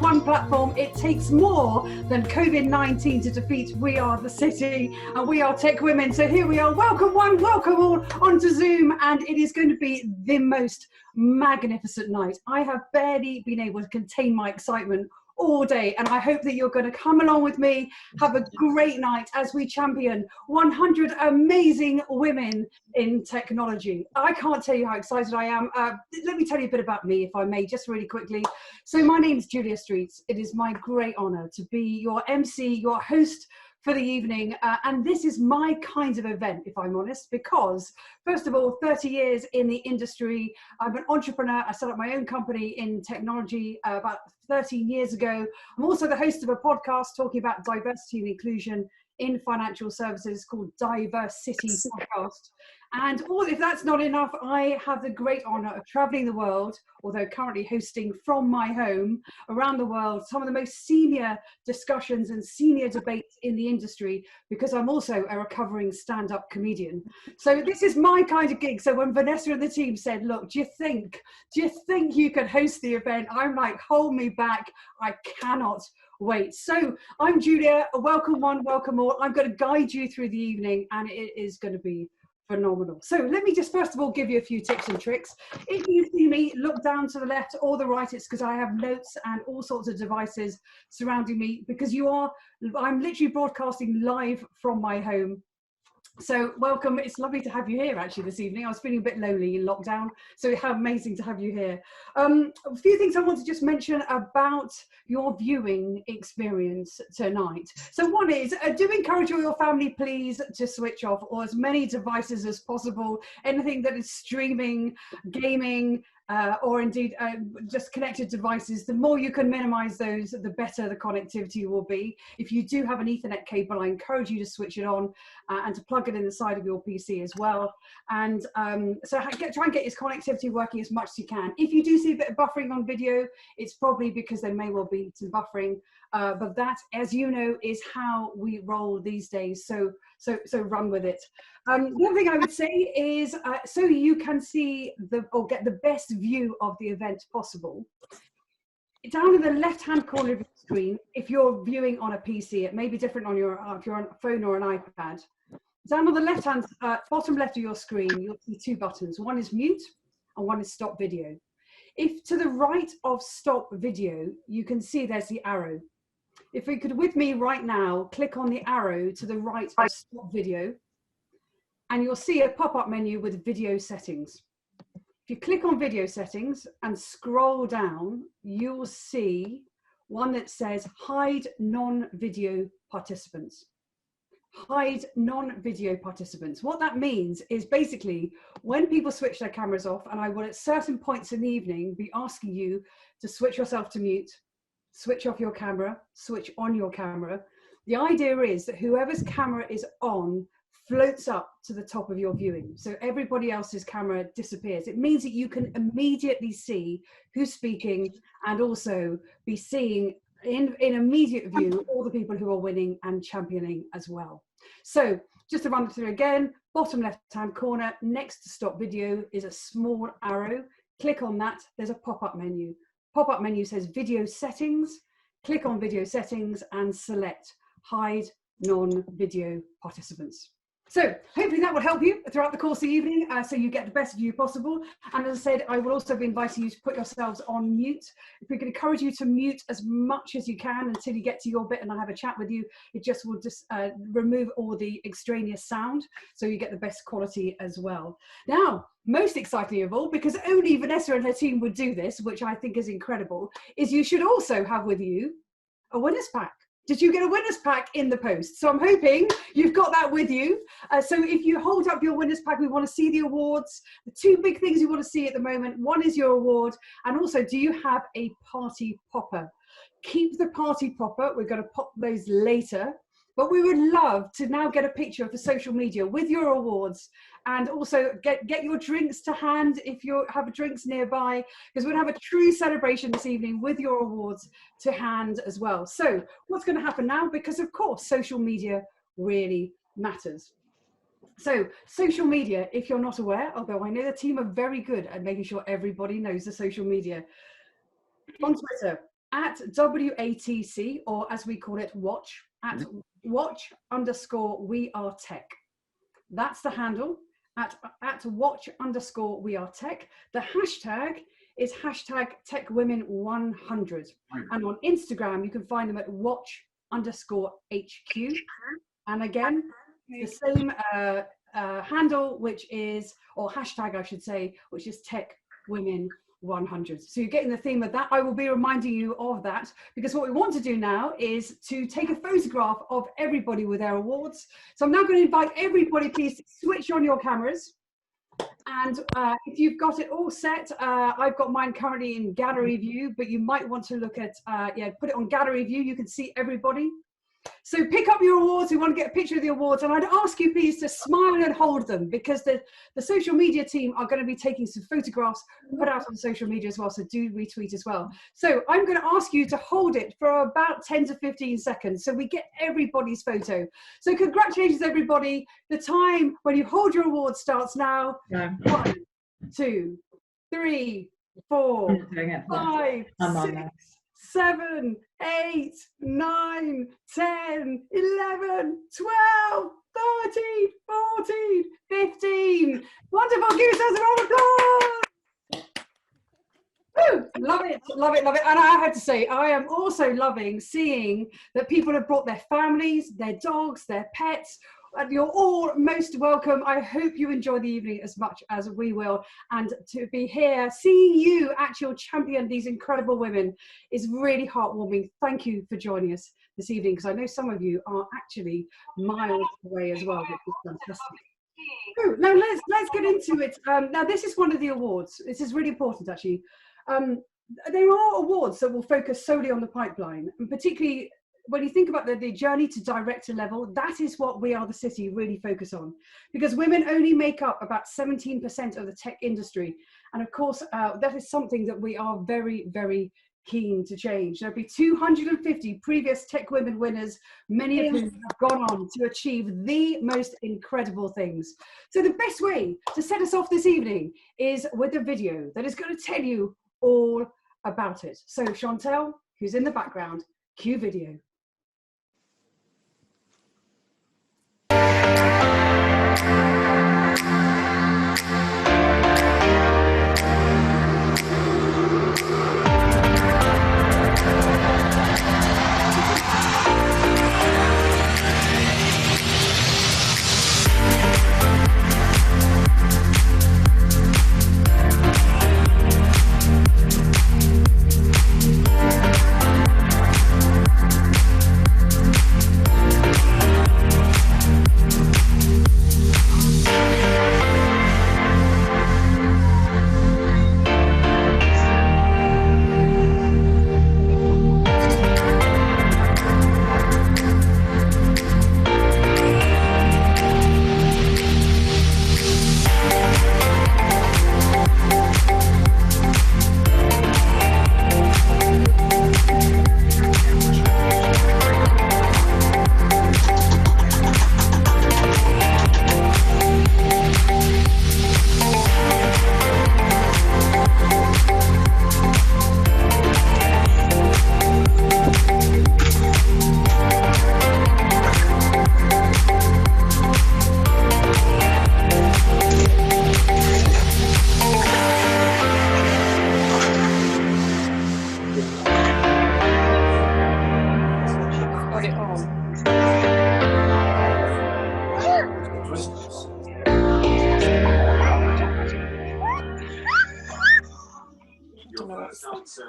on one platform. It takes more than COVID-19 to defeat We Are the City, and we are Tech Women. So here we are. Welcome one, welcome all onto Zoom, and it is going to be the most magnificent night. I have barely been able to contain my excitement all day, and I hope that you're going to come along with me, have a great night as we champion 100 amazing women in technology. I can't tell you how excited I am. Let me tell you a bit about me, if I may, just really quickly. So my name is Julia Streets. It is my great honor to be your MC, your host for the evening, and this is my kind of event, if I'm honest, because first of all, 30 years in the industry. I'm an entrepreneur. I set up my own company in technology about 13 years ago. I'm also the host of a podcast talking about diversity and inclusion in financial services called Diversity Podcast. And if that's not enough, I have the great honor of traveling the world, although currently hosting from my home around the world, some of the most senior discussions and senior debates in the industry, because I'm also a recovering stand-up comedian. So this is my kind of gig. So when Vanessa and the team said, look, do you think you could host the event? I'm like, hold me back. I cannot wait. So I'm Julia, welcome one, welcome all. I'm going to guide you through the evening, and it is going to be phenomenal. So let me just first of all give you a few tips and tricks. If you see me look down to the left or the right, it's because I have notes and all sorts of devices surrounding me, because I'm literally broadcasting live from my home. So welcome. It's lovely to have you here actually this evening. I was feeling a bit lonely in lockdown, so how amazing to have you here. A few things I want to just mention about your viewing experience tonight. So one is, do encourage all your family please to switch off or as many devices as possible. Anything that is streaming, gaming, or indeed just connected devices. The more you can minimize those, the better the connectivity will be. If you do have an Ethernet cable, I encourage you to switch it on and to plug it in the side of your PC as well. And so try and get your connectivity working as much as you can. If you do see a bit of buffering on video, it's probably because there may well be some buffering, but that, as you know, is how we roll these days. So run with it. The other thing I would say is, so you can see or get the best view of the event possible, down in the left-hand corner of your screen, if you're viewing on a PC, it may be different on if you're on a phone or an iPad. Down on the left-hand, bottom left of your screen, you'll see two buttons. One is mute and one is stop video. If to the right of stop video, you can see there's the arrow. If you could, with me right now, click on the arrow to the right of stop video, and you'll see a pop-up menu with video settings. If you click on video settings and scroll down, you'll see one that says hide non-video participants. Hide non-video participants. What that means is basically when people switch their cameras off, and I will at certain points in the evening be asking you to switch yourself to mute, switch off your camera, switch on your camera. The idea is that whoever's camera is on floats up to the top of your viewing. So everybody else's camera disappears. It means that you can immediately see who's speaking and also be seeing in immediate view all the people who are winning and championing as well. So just to run through again, bottom left-hand corner, next to stop video is a small arrow. Click on that, there's a pop-up menu. Pop-up menu says video settings. Click on video settings and select hide non-video participants. So hopefully that will help you throughout the course of the evening, so you get the best view possible. And as I said, I will also be inviting you to put yourselves on mute. If we can encourage you to mute as much as you can until you get to your bit and I have a chat with you, it just will just remove all the extraneous sound, so you get the best quality as well. Now, most exciting of all, because only Vanessa and her team would do this, which I think is incredible, is you should also have with you a winners pack. Did you get a winners pack in the post? So I'm hoping you've got that with you. So if you hold up your winners pack, we want to see the awards. The two big things you want to see at the moment, one is your award, and also, do you have a party popper? Keep the party popper. We're going to pop those later. But we would love to now get a picture for social media with your awards, and also get your drinks to hand if you have drinks nearby, because we're going to have a true celebration this evening with your awards to hand as well. So what's going to happen now? Because of course, social media really matters. So social media, if you're not aware, although I know the team are very good at making sure everybody knows the social media. On Twitter, at WATC, or as we call it, watch, at watch_we_are_tech. That's the handle, at watch_we_are_tech. The hashtag is hashtag TechWomen100. And on Instagram, you can find them at watch_HQ. And again, the same handle, which is, or hashtag I should say, which is TechWomen100. So you're getting the theme of that. I will be reminding you of that, because what we want to do now is to take a photograph of everybody with their awards. So I'm now going to invite everybody, please, to switch on your cameras. And if you've got it all set, I've got mine currently in gallery view, but you might want to look at, put it on gallery view. You can see everybody. So pick up your awards. We want to get a picture of the awards, and I'd ask you please to smile and hold them, because the social media team are going to be taking some photographs put out on social media as well, so do retweet as well. So I'm going to ask you to hold it for about 10 to 15 seconds so we get everybody's photo. So congratulations everybody. The time when you hold your award starts now. No. 1, 2, 3, 4, 5, 6, 7, 8, 9, 10, 11, 12, 13, 14, 15. Wonderful. Give yourselves a round of applause. Woo! Love it, love it, love it. And I have to say, I am also loving seeing that people have brought their families, their dogs, their pets. You're all most welcome. I hope you enjoy the evening as much as we will. And to be here, seeing you actually champion these incredible women is really heartwarming. Thank you for joining us this evening, because I know some of you are actually miles away as well, which is fantastic. So, now let's get into it. Now this is one of the awards. This is really important actually. There are awards that will focus solely on the pipeline, and particularly when you think about the journey to director level, that is what We Are the City really focus on, because women only make up about 17% of the tech industry. And of course, that is something that we are very, very keen to change. There'll be 250 previous Tech Women winners, many of whom have gone on to achieve the most incredible things. So the best way to set us off this evening is with a video that is going to tell you all about it. So Chantel, who's in the background, cue video.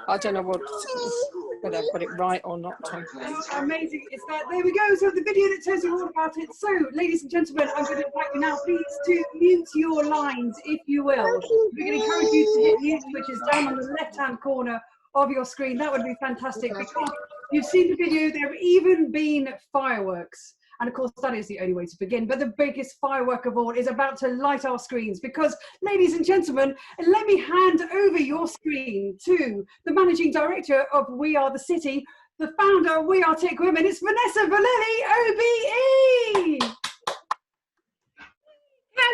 I don't know whether I've got it right or not. Amazing. It's that. There we go. So the video that tells you all about it. So, ladies and gentlemen, I'm going to invite you now, please, to mute your lines, if you will. We're going to encourage you to hit mute, which is down on the left-hand corner of your screen. That would be fantastic, because you've seen the video. There have even been fireworks. And of course, that is the only way to begin. But the biggest firework of all is about to light our screens, because, ladies and gentlemen, let me hand over your screen to the Managing Director of We Are the City, the founder of We Are Tech Women. It's Vanessa Valelli, OBE.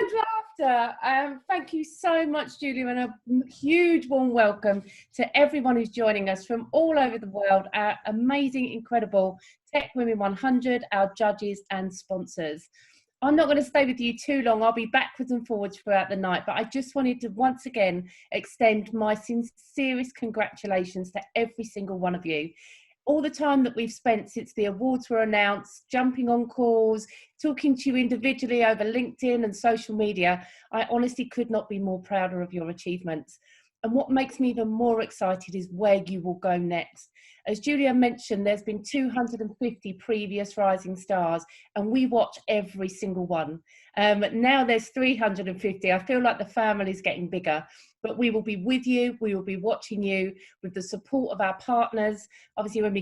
and laughter. Thank you so much, Julia, and a huge warm welcome to everyone who's joining us from all over the world, our amazing, incredible Tech Women 100, our judges and sponsors. I'm not going to stay with you too long. I'll be backwards and forwards throughout the night, but I just wanted to once again extend my sincerest congratulations to every single one of you. All the time that we've spent since the awards were announced, jumping on calls, talking to you individually over LinkedIn and social media, I honestly could not be more prouder of your achievements. And what makes me even more excited is where you will go next. As Julia mentioned, there's been 250 previous Rising Stars, and we watch every single one. Now there's 350. I feel like the family is getting bigger, but we will be with you. We will be watching you with the support of our partners. Obviously, when we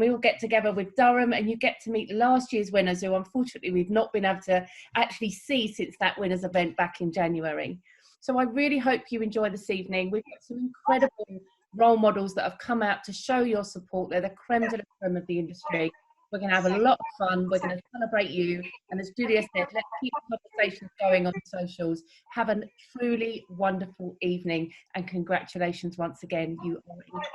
all get together with Durham, and you get to meet last year's winners, who unfortunately we've not been able to actually see since that winners event back in January. So I really hope you enjoy this evening. We've got some incredible role models that have come out to show your support. They're the creme de la creme of the industry. We're going to have a lot of fun. We're going to celebrate you. And as Julia said, let's keep the conversations going on socials. Have a truly wonderful evening. And congratulations once again. You are incredible.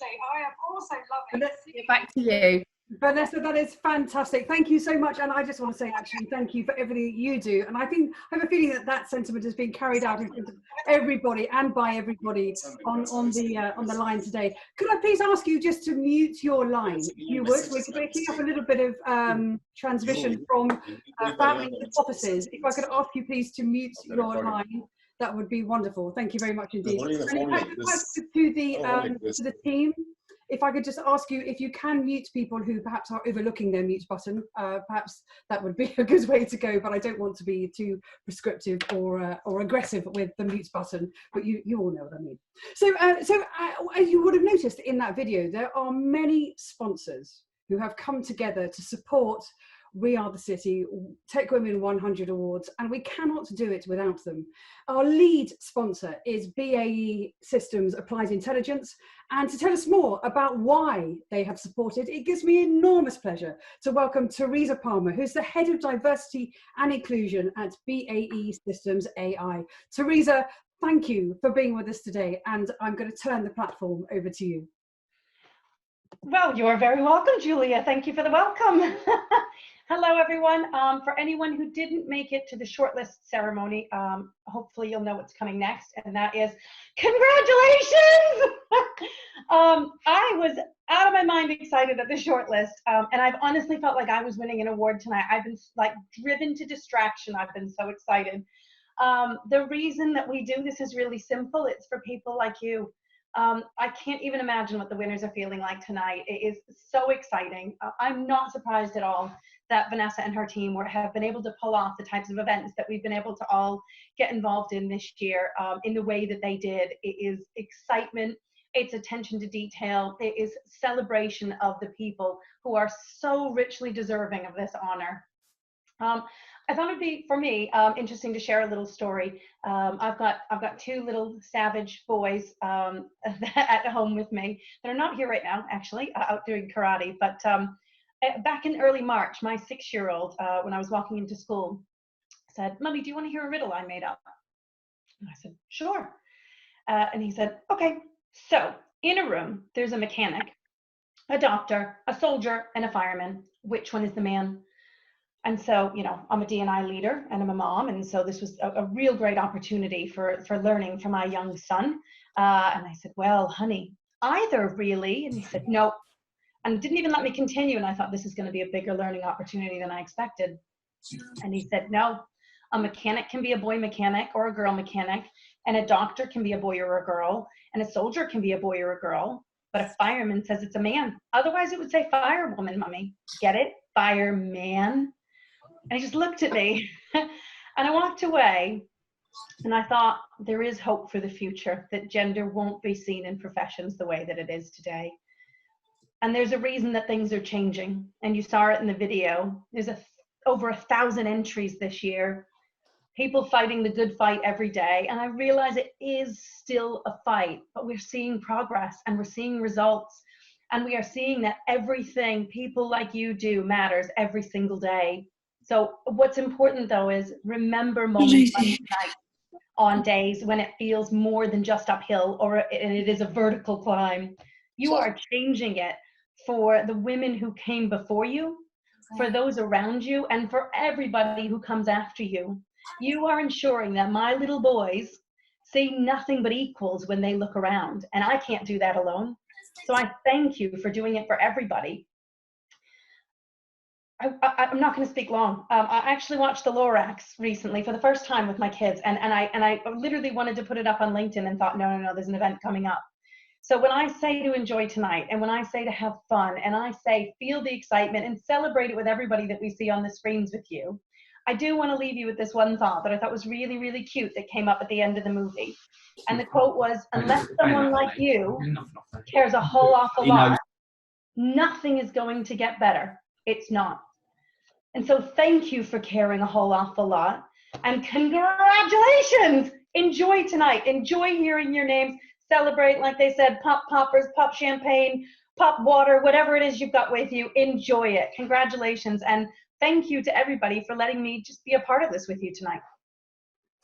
I am also loving it. Back to you. Vanessa, that is fantastic. Thank you so much. And I just want to say, actually, thank you for everything you do. And I have a feeling that sentiment has been carried out in front of everybody and by everybody on the line today. Could I please ask you just to mute your line, if you would? We're picking up a little bit of transmission from family offices. If I could ask you please to mute your line, that would be wonderful. Thank you very much indeed. And if I could ask to the team, if I could just ask you if you can mute people who perhaps are overlooking their mute button, perhaps that would be a good way to go, but I don't want to be too prescriptive or aggressive with the mute button, but you all know what I mean. So as you would have noticed in that video, there are many sponsors who have come together to support We Are the City, Tech Women 100 Awards, and we cannot do it without them. Our lead sponsor is BAE Systems Applied Intelligence, and to tell us more about why they have supported, it gives me enormous pleasure to welcome Teresa Palmer, who's the Head of Diversity and Inclusion at BAE Systems AI. Teresa, thank you for being with us today, and I'm going to turn the platform over to you. Well, you're very welcome, Julia. Thank you for the welcome. Hello, everyone. For anyone who didn't make it to the shortlist ceremony, hopefully you'll know what's coming next, and that is congratulations! I was out of my mind excited at the shortlist, and I've honestly felt like I was winning an award tonight. I've been like driven to distraction. I've been so excited. The reason that we do this is really simple. It's for people like you. I can't even imagine what the winners are feeling like tonight. It is so exciting. I'm not surprised at all that Vanessa and her team have been able to pull off the types of events that we've been able to all get involved in this year in the way that they did. It is excitement, it's attention to detail, it is celebration of the people who are so richly deserving of this honor. I thought it'd be, for me, interesting to share a little story. I've got two little savage boys at home with me that are not here right now, actually, out doing karate. But back in early March, my 6-year-old, when I was walking into school, said, "Mommy, do you want to hear a riddle I made up?" And I said, "Sure." And he said, "Okay, so in a room, there's a mechanic, a doctor, a soldier, and a fireman. Which one is the man?" And so, you know, I'm a D&I leader and I'm a mom. And so this was a real great opportunity for learning for my young son. And I said, "Well, honey, either really." And he said, "No." And didn't even let me continue. And I thought, this is going to be a bigger learning opportunity than I expected. And he said, "No, a mechanic can be a boy mechanic or a girl mechanic. And a doctor can be a boy or a girl. And a soldier can be a boy or a girl. But a fireman says it's a man. Otherwise it would say firewoman, Mommy. Get it? Fireman." And he just looked at me and I walked away, and I thought, there is hope for the future, that gender won't be seen in professions the way that it is today. And there's a reason that things are changing. And you saw it in the video. There's over 1,000 entries this year, people fighting the good fight every day. And I realize it is still a fight, but we're seeing progress and we're seeing results. And we are seeing that everything people like you do matters every single day. So what's important though is remember moments like tonight, on days when it feels more than just uphill or it is a vertical climb. You are changing it for the women who came before you, for those around you, and for everybody who comes after you. You are ensuring that my little boys see nothing but equals when they look around, and I can't do that alone. So I thank you for doing it for everybody. I'm not going to speak long. I actually watched the Lorax recently for the first time with my kids, and I literally wanted to put it up on LinkedIn and thought, no, there's an event coming up. So when I say to enjoy tonight, and when I say to have fun, and I say feel the excitement and celebrate it with everybody that we see on the screens with you, I do want to leave you with this one thought that I thought was really, really cute that came up at the end of the movie. And the quote was, unless someone like you cares a whole awful lot, nothing is going to get better. It's not. And so thank you for caring a whole awful lot. And congratulations! Enjoy tonight. Enjoy hearing your names. Celebrate, like they said, pop poppers, pop champagne, pop water, whatever it is you've got with you. Enjoy it. Congratulations. And thank you to everybody for letting me just be a part of this with you tonight.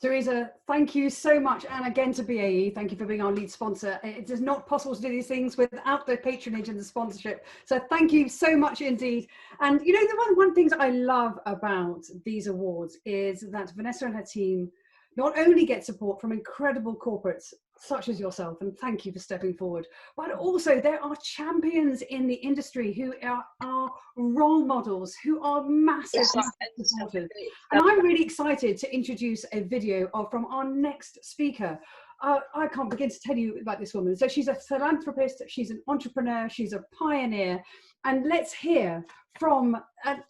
Teresa, thank you so much. And again to BAE, thank you for being our lead sponsor. It is not possible to do these things without the patronage and the sponsorship. So thank you so much indeed. And you know, the one thing that I love about these awards is that Vanessa and her team not only get support from incredible corporates such as yourself, and thank you for stepping forward, but also there are champions in the industry who are role models, who are massive supporters. And I'm really excited to introduce a video from our next speaker. I can't begin to tell you about this woman. So she's a philanthropist, she's an entrepreneur, she's a pioneer, and let's hear from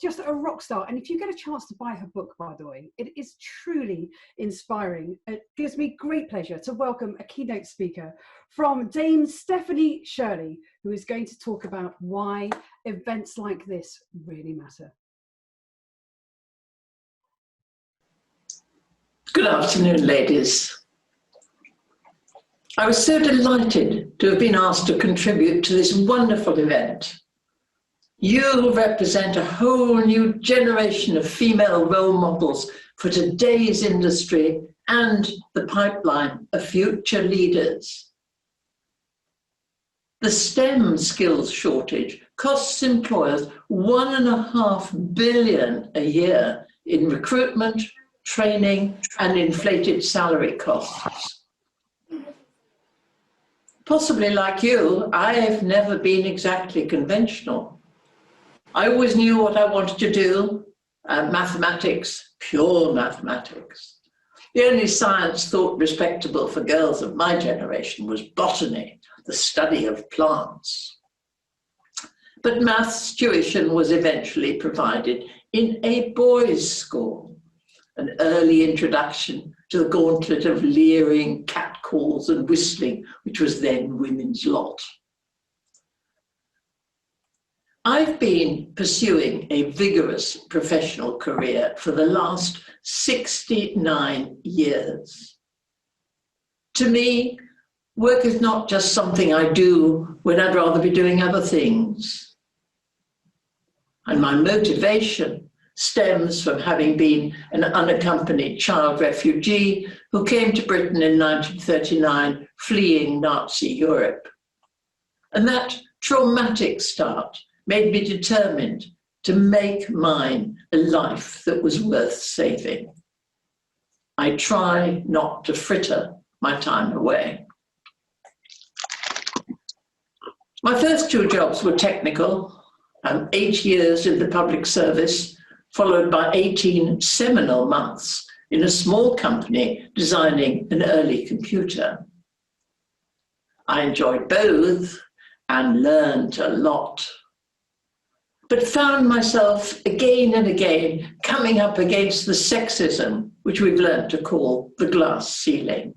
just a rock star. And if you get a chance to buy her book, by the way, it is truly inspiring. It gives me great pleasure to welcome a keynote speaker from Dame Stephanie Shirley, who is going to talk about why events like this really matter. Good afternoon, ladies. I was so delighted to have been asked to contribute to this wonderful event. You represent a whole new generation of female role models for today's industry and the pipeline of future leaders. The STEM skills shortage costs employers $1.5 billion a year in recruitment, training, and inflated salary costs. Possibly like you, I've never been exactly conventional. I always knew what I wanted to do, mathematics, pure mathematics. The only science thought respectable for girls of my generation was botany, the study of plants. But maths tuition was eventually provided in a boys' school, an early introduction to the gauntlet of leering, catcalls and whistling, which was then women's lot. I've been pursuing a vigorous professional career for the last 69 years. To me, work is not just something I do when I'd rather be doing other things. And my motivation stems from having been an unaccompanied child refugee who came to Britain in 1939, fleeing Nazi Europe. And that traumatic start made me determined to make mine a life that was worth saving. I try not to fritter my time away. My first two jobs were technical, 8 years in the public service, followed by 18 seminal months in a small company designing an early computer. I enjoyed both and learned a lot, but found myself again and again coming up against the sexism, which we've learned to call the glass ceiling.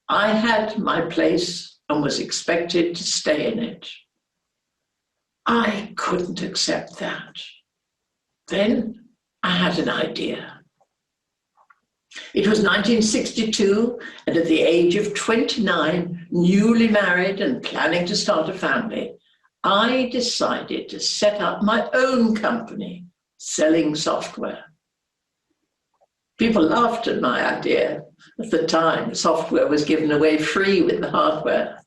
I had my place and was expected to stay in it. I couldn't accept that. Then I had an idea. It was 1962, and at the age of 29, newly married and planning to start a family, I decided to set up my own company, selling software. People laughed at my idea. At the time, software was given away free with the hardware.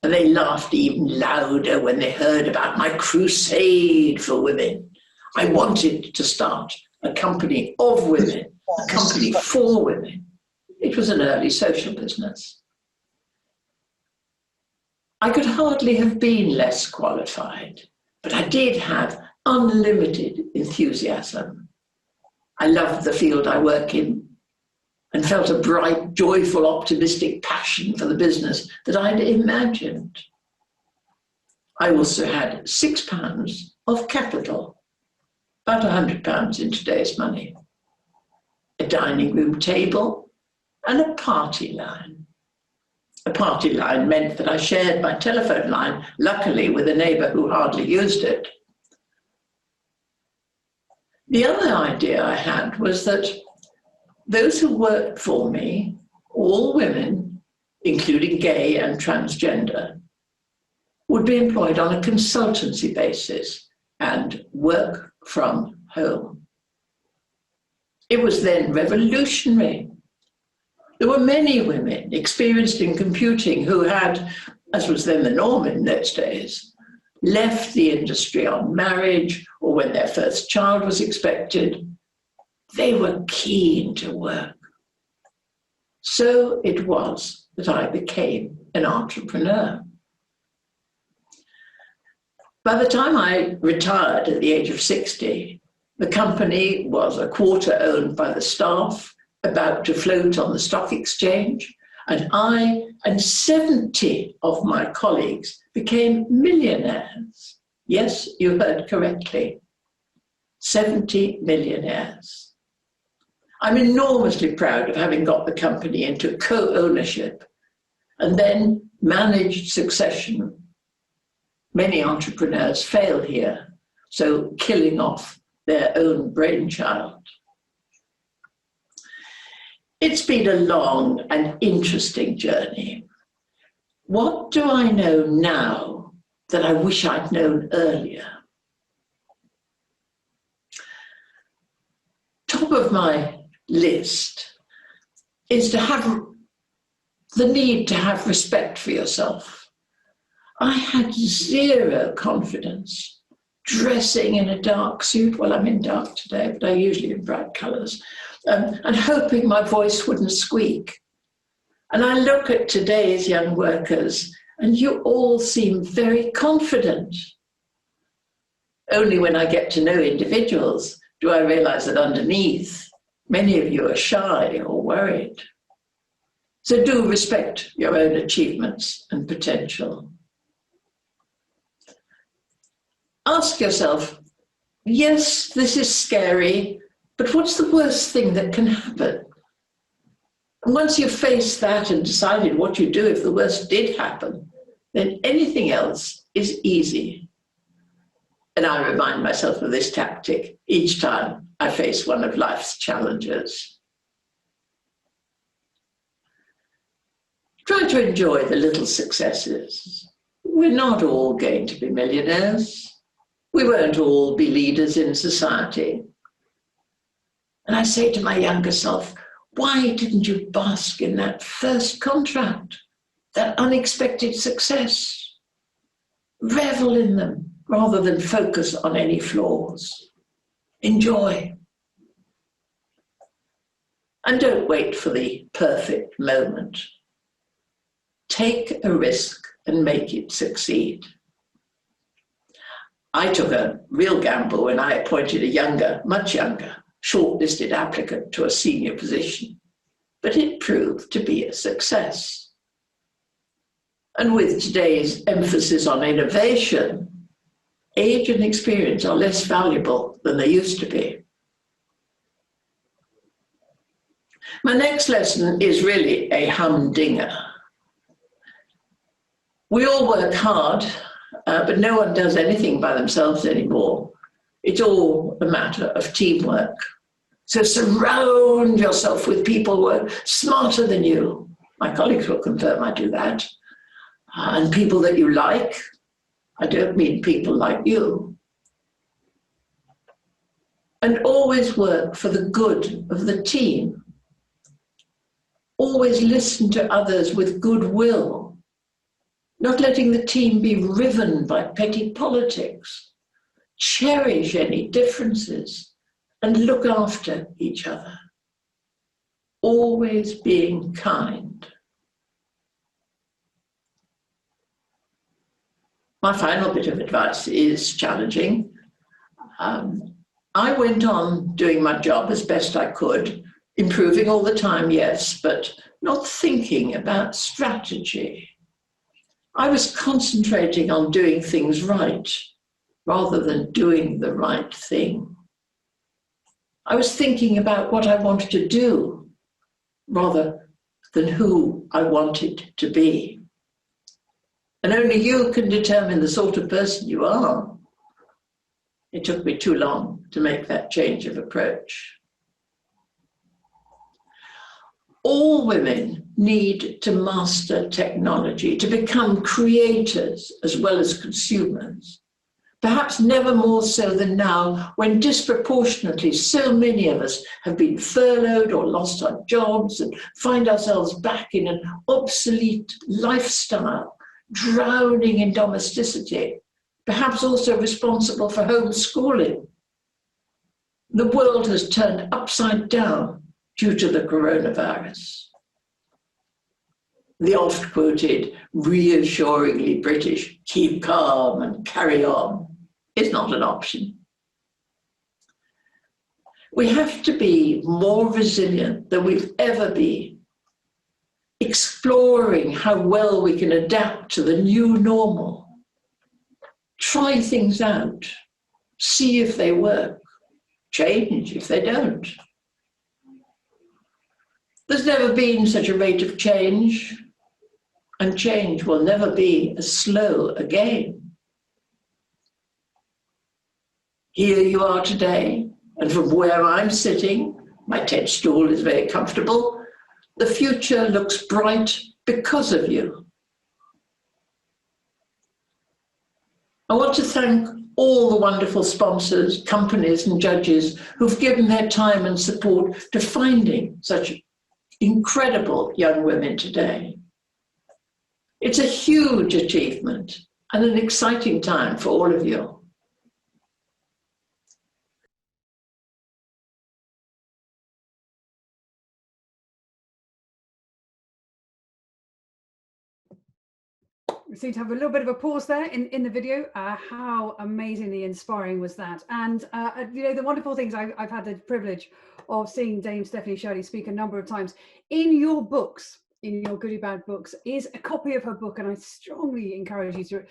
And they laughed even louder when they heard about my crusade for women. I wanted to start a company of women, a company for women. It was an early social business. I could hardly have been less qualified, but I did have unlimited enthusiasm. I loved the field I work in and felt a bright, joyful, optimistic passion for the business that I'd imagined. I also had £6 of capital, about £100 in today's money, a dining room table, and a party line. A party line meant that I shared my telephone line, luckily with a neighbour who hardly used it. The other idea I had was that those who worked for me, all women, including gay and transgender, would be employed on a consultancy basis and work from home. It was then revolutionary. There were many women experienced in computing who had, as was then the norm in those days, left the industry on marriage or when their first child was expected. They were keen to work. So it was that I became an entrepreneur. By the time I retired at the age of 60, the company was a quarter owned by the staff, about to float on the stock exchange, and I and 70 of my colleagues became millionaires. Yes, you heard correctly. 70 millionaires. I'm enormously proud of having got the company into co-ownership and then managed succession. Many entrepreneurs fail here, so killing off their own brainchild. It's been a long and interesting journey. What do I know now that I wish I'd known earlier? Top of my list is to have the need to have respect for yourself. I had zero confidence dressing in a dark suit. Well, I'm in dark today, but I usually in bright colours, and hoping my voice wouldn't squeak. And I look at today's young workers, and you all seem very confident. Only when I get to know individuals do I realise that underneath, many of you are shy or worried. So do respect your own achievements and potential. Ask yourself, yes, this is scary, but what's the worst thing that can happen? And once you've faced that and decided what you do if the worst did happen, then anything else is easy. And I remind myself of this tactic each time I face one of life's challenges. Try to enjoy the little successes. We're not all going to be millionaires. We won't all be leaders in society. And I say to my younger self, why didn't you bask in that first contract, that unexpected success? Revel in them rather than focus on any flaws. Enjoy. And don't wait for the perfect moment. Take a risk and make it succeed. I took a real gamble when I appointed a younger, much younger, shortlisted applicant to a senior position, but it proved to be a success. And with today's emphasis on innovation, age and experience are less valuable than they used to be. My next lesson is really a humdinger. We all work hard, but no one does anything by themselves anymore. It's all a matter of teamwork. So surround yourself with people who are smarter than you. My colleagues will confirm I do that. And people that you like. I don't mean people like you. and always work for the good of the team. Always listen to others with goodwill, not letting the team be riven by petty politics. Cherish any differences and look after each other. Always being kind. My final bit of advice is challenging. I went on doing my job as best I could, improving all the time, yes, but not thinking about strategy. I was concentrating on doing things right rather than doing the right thing. I was thinking about what I wanted to do rather than who I wanted to be. And only you can determine the sort of person you are. It took me too long to make that change of approach. All women need to master technology, to become creators as well as consumers. Perhaps never more so than now, when disproportionately so many of us have been furloughed or lost our jobs and find ourselves back in an obsolete lifestyle, drowning in domesticity, perhaps also responsible for homeschooling. The world has turned upside down due to the coronavirus. The oft-quoted, reassuringly British, keep calm and carry on, is not an option. We have to be more resilient than we've ever been, exploring how well we can adapt to the new normal. Try things out, see if they work, change if they don't. There's never been such a rate of change, and change will never be as slow again. Here you are today, and from where I'm sitting, my tent stool is very comfortable, the future looks bright because of you. I want to thank all the wonderful sponsors, companies and judges who've given their time and support to finding such incredible young women today. It's a huge achievement and an exciting time for all of you. We seem to have a little bit of a pause there in the video. How amazingly inspiring was that? And you know, the wonderful things I've had the privilege of seeing Dame Stephanie Shirley speak a number of times. In your books, in your Goody Bag books, is a copy of her book, and I strongly encourage you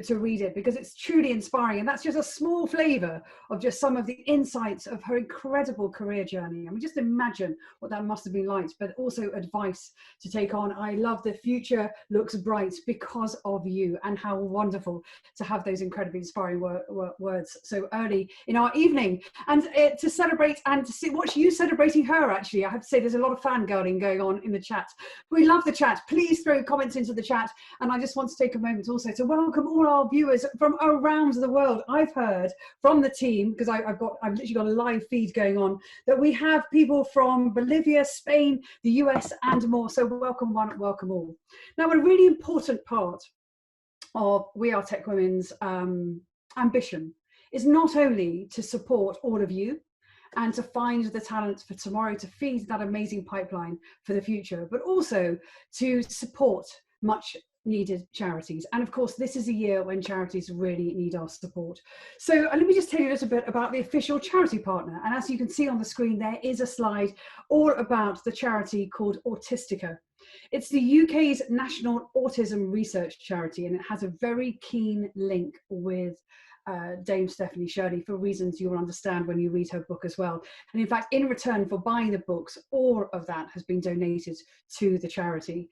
to read it, because it's truly inspiring. And that's just a small flavor of just some of the insights of her incredible career journey. I mean, just imagine what that must have been like, but also advice to take on. I love the future looks bright because of you, and how wonderful to have those incredibly inspiring words so early in our evening, and to celebrate and to see, watch you celebrating her. Actually, I have to say there's a lot of fangirling going on in the chat. We love the chat. Please throw comments into the chat. And I just want to take a moment also to welcome all our viewers from around the world. I've heard from the team, because I've literally got a live feed going on, that we have people from Bolivia, Spain, the US, and more. So welcome one, welcome all. Now, a really important part of We Are Tech Women's ambition is not only to support all of you and to find the talent for tomorrow to feed that amazing pipeline for the future, but also to support much needed charities. And of course, this is a year when charities really need our support. So let me just tell you a little bit about the official charity partner. And as you can see on the screen, there is a slide all about the charity called Autistica. It's the UK's national autism research charity, and it has a very keen link with Dame Stephanie Shirley, for reasons you will understand when you read her book as well. And in fact, in return for buying the books, all of that has been donated to the charity.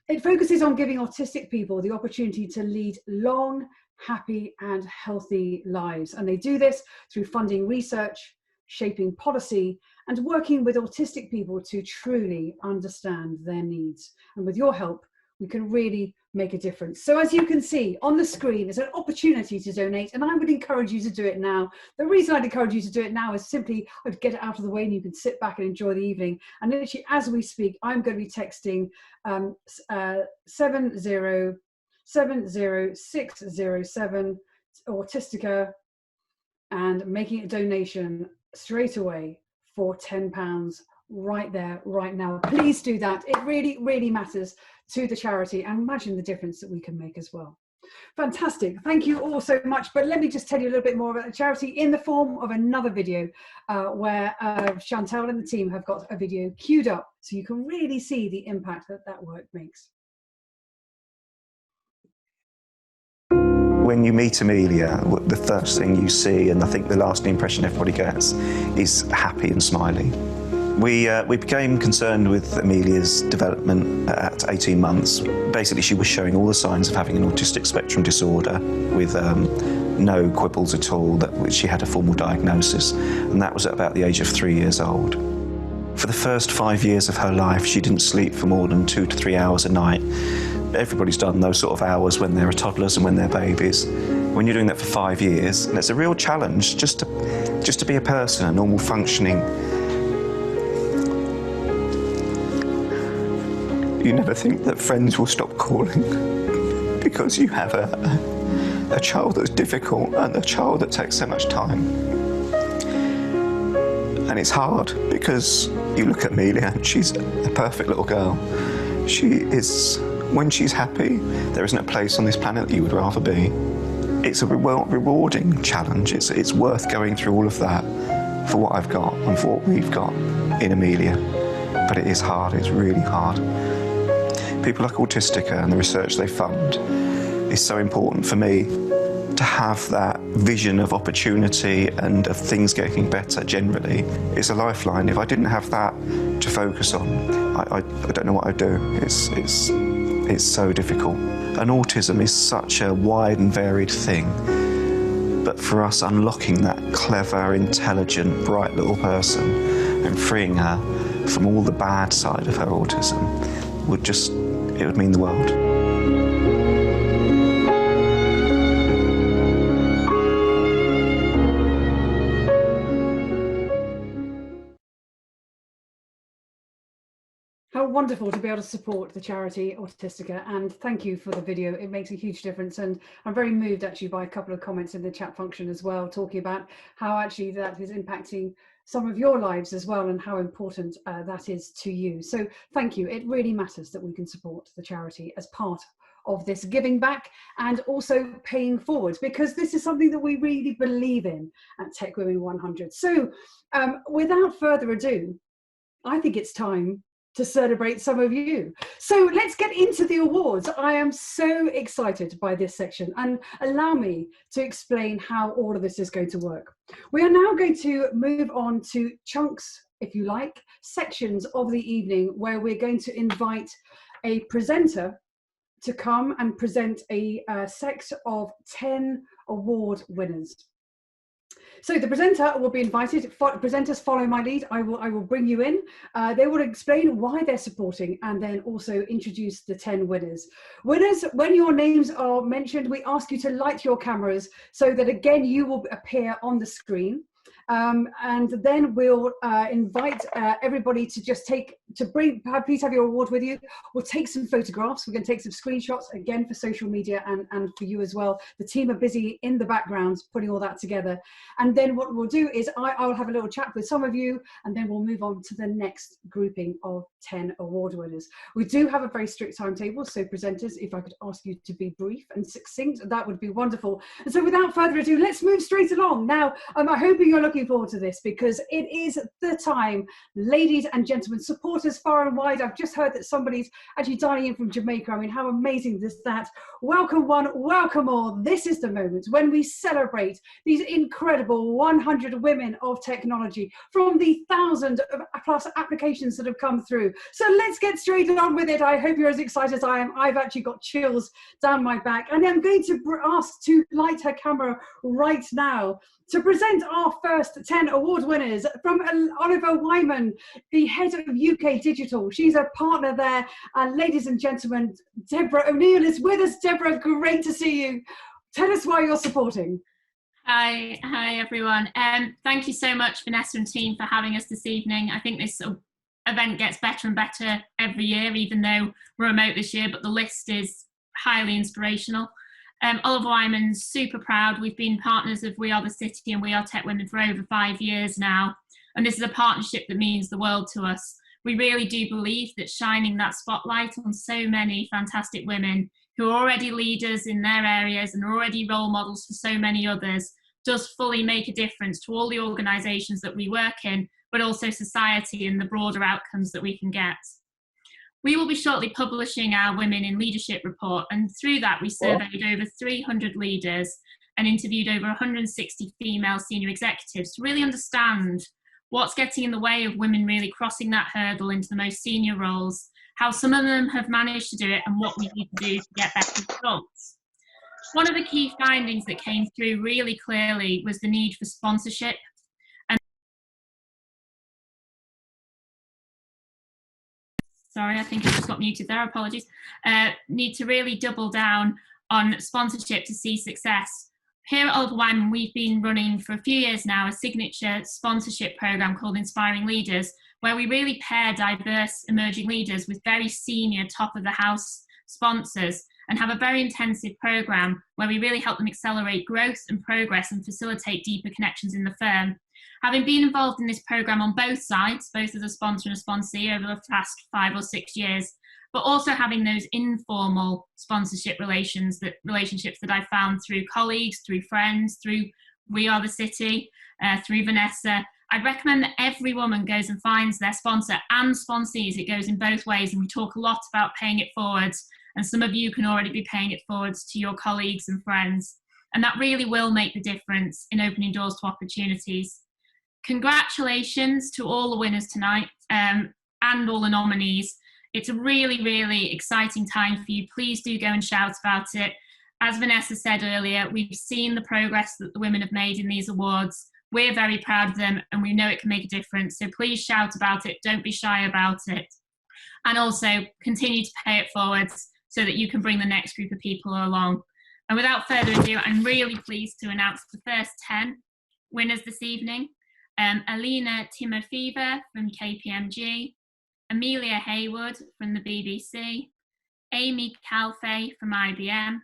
It focuses on giving autistic people the opportunity to lead long, happy and healthy lives. And they do this through funding research, shaping policy, and working with autistic people to truly understand their needs. And with your help, we can really make a difference. So as you can see on the screen, there's an opportunity to donate, and I would encourage you to do it now. The reason I'd encourage you to do it now is simply I'd get it out of the way and you can sit back and enjoy the evening. And literally as we speak, I'm going to be texting 7070607 Autistica and making a donation straight away for £10 right there, right now. Please do that. It really, really matters to the charity, and imagine the difference that we can make as well. Fantastic. Thank you all so much. But let me just tell you a little bit more about the charity in the form of another video where Chantal and the team have got a video queued up so you can really see the impact that that work makes. When you meet Amelia, the first thing you see, and I think the lasting impression everybody gets, is happy and smiley. We became concerned with Amelia's development at 18 months. Basically, she was showing all the signs of having an autistic spectrum disorder with no quibbles at all, that she had a formal diagnosis, and that was at about the age of 3 years old. For the first 5 years of her life, she didn't sleep for more than 2 to 3 hours a night. Everybody's done those sort of hours when they're toddlers and when they're babies. When you're doing that for 5 years, and it's a real challenge just to be a person, a normal functioning. You never think that friends will stop calling because you have a child that's difficult and a child that takes so much time. And it's hard because you look at Amelia and she's a perfect little girl. She is, when she's happy, there isn't a place on this planet that you would rather be. It's a rewarding challenge. It's worth going through all of that for what I've got and for what we've got in Amelia. But it is hard, it's really hard. People like Autistica and the research they fund is so important for me to have that vision of opportunity and of things getting better generally. It's a lifeline. If I didn't have that to focus on, I don't know what I'd do. It's so difficult. And autism is such a wide and varied thing. But for us, unlocking that clever, intelligent, bright little person and freeing her from all the bad side of her autism it would mean the world. How wonderful to be able to support the charity Autistica, and thank you for the video. It makes a huge difference, and I'm very moved actually by a couple of comments in the chat function as well, talking about how actually that is impacting some of your lives as well and how important that is to you. So thank you. It really matters that we can support the charity as part of this giving back and also paying forward, because this is something that we really believe in at TechWomen100. So without further ado, I think it's time to celebrate some of you. So let's get into the awards. I am so excited by this section, and allow me to explain how all of this is going to work. We are now going to move on to chunks, if you like, sections of the evening where we're going to invite a presenter to come and present a set of 10 award winners. So the presenter will be invited. Presenters follow my lead. I will bring you in. They will explain why they're supporting and then also introduce the 10 winners. Winners, when your names are mentioned, we ask you to light your cameras so that again you will appear on the screen. And then we'll invite everybody to just please have your award with you. We'll take some photographs. We're going to take some screenshots again for social media and for you as well. The team are busy in the background putting all that together. And then what we'll do is I'll have a little chat with some of you, and then we'll move on to the next grouping of 10 award winners. We do have a very strict timetable, so presenters, if I could ask you to be brief and succinct, that would be wonderful. And so without further ado, let's move straight along. Now, I'm hoping you're looking forward to this, because it is the time. Ladies and gentlemen, supporters far and wide. I've just heard that somebody's actually dialing in from Jamaica. I mean, how amazing is that? Welcome one, welcome all. This is the moment when we celebrate these incredible 100 women of technology from the 1,000+ applications that have come through. So let's get straight on with it. I hope you're as excited as I am. I've actually got chills down my back, and I'm going to ask to light her camera right now to present our first 10 award winners from Oliver Wyman, the head of UK Digital. She's a partner there. And ladies and gentlemen, Deborah O'Neill is with us. Deborah, great to see you. Tell us why you're supporting. Hi everyone. Thank you so much, Vanessa and team, for having us this evening. I think this event gets better and better every year, even though we're remote this year, but the list is highly inspirational. Oliver Wyman's super proud. We've been partners of We Are the City and We Are Tech Women for over 5 years now, and this is a partnership that means the world to us. We really do believe that shining that spotlight on so many fantastic women who are already leaders in their areas and are already role models for so many others does fully make a difference to all the organisations that we work in, but also society and the broader outcomes that we can get. We will be shortly publishing our Women in Leadership report, and through that we surveyed over 300 leaders and interviewed over 160 female senior executives to really understand what's getting in the way of women really crossing that hurdle into the most senior roles, how some of them have managed to do it, and what we need to do to get better results. One of the key findings that came through really clearly was the need for sponsorship. And sorry, I think I just got muted there, apologies. Need to really double down on sponsorship to see success. Here at Oliver Wyman, we've been running for a few years now a signature sponsorship program called Inspiring Leaders, where we really pair diverse emerging leaders with very senior top of the house sponsors and have a very intensive program where we really help them accelerate growth and progress and facilitate deeper connections in the firm. Having been involved in this program on both sides, both as a sponsor and a sponsee over the past 5 or 6 years, but also having those informal sponsorship relationships that I found through colleagues, through friends, through We Are the City, through Vanessa. I'd recommend that every woman goes and finds their sponsor and sponsees. It goes in both ways, and we talk a lot about paying it forwards, and some of you can already be paying it forwards to your colleagues and friends, and that really will make the difference in opening doors to opportunities. Congratulations to all the winners tonight and all the nominees. It's a really, really exciting time for you. Please do go and shout about it. As Vanessa said earlier, we've seen the progress that the women have made in these awards. We're very proud of them and we know it can make a difference. So please shout about it. Don't be shy about it. And also continue to pay it forwards so that you can bring the next group of people along. And without further ado, I'm really pleased to announce the first 10 winners this evening. Alina Timofeeva from KPMG, Amelia Haywood from the BBC, Amy Calfey from IBM,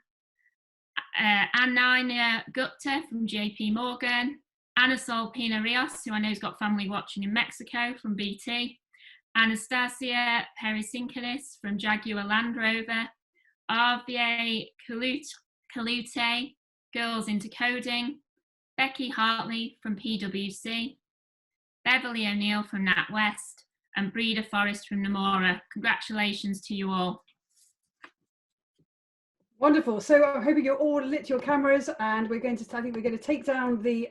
Ananya Gupta from JP Morgan, Anasol Pina Rios, who I know has got family watching in Mexico, from BT, Anastasia Perisinkilis from Jaguar Land Rover, Arvie Kalute, Girls into Coding, Becky Hartley from PwC, Beverly O'Neill from NatWest, and Breda Forrest from Nomura. Congratulations to you all. Wonderful. So I'm hoping you're all lit your cameras, and we're going to, I think we're going to take down the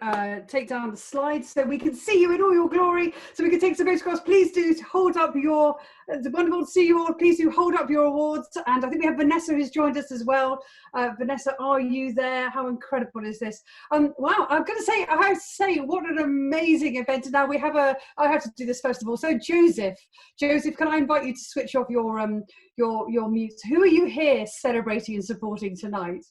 slides so we can see you in all your glory. So we can take some photographs. Please do hold up your, it's wonderful to see you all. Please do hold up your awards. And I think we have Vanessa who's joined us as well. Vanessa, are you there? How incredible is this? Wow, I'm going to say, I have to say, what an amazing event. And now we have I have to do this first of all. So Joseph, can I invite you to switch off your mute? Who are you here celebrating and supporting tonight?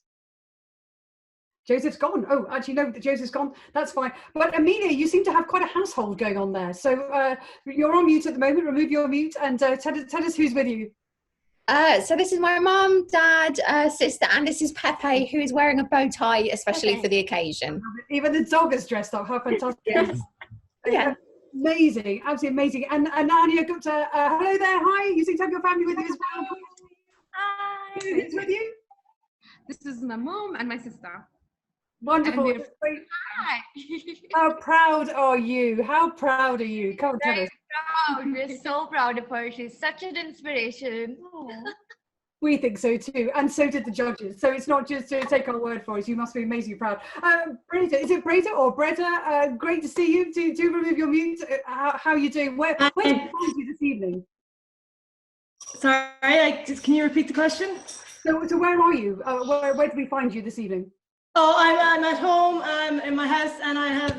Joseph's gone. Oh, actually, no, Joseph's gone. That's fine. But Amelia, you seem to have quite a household going on there. So you're on mute at the moment. Remove your mute and tell us who's with you. So this is my mum, dad, sister, and this is Pepe, who is wearing a bow tie, especially for the occasion. Even the dog is dressed up. How fantastic! Yes. Yeah. Amazing, absolutely amazing. And Anya Gupta, hello there. Hi. You seem to have your family with you as well. Hi. Who's with you? This is my mom and my sister. Wonderful. Hi. How proud are you? How proud are you? Come on, tell us. Proud. We're so proud of her. She's such an inspiration. We think so too, and so did the judges. So it's not just to take our word for it. You must be amazingly proud. Breda, is it Breda or Breda? Great to see you. Do remove your mute. How are you doing? Where did we find you this evening? Sorry, can you repeat the question? So where are you? Where did we find you this evening? Oh, I'm at home in my house, and I have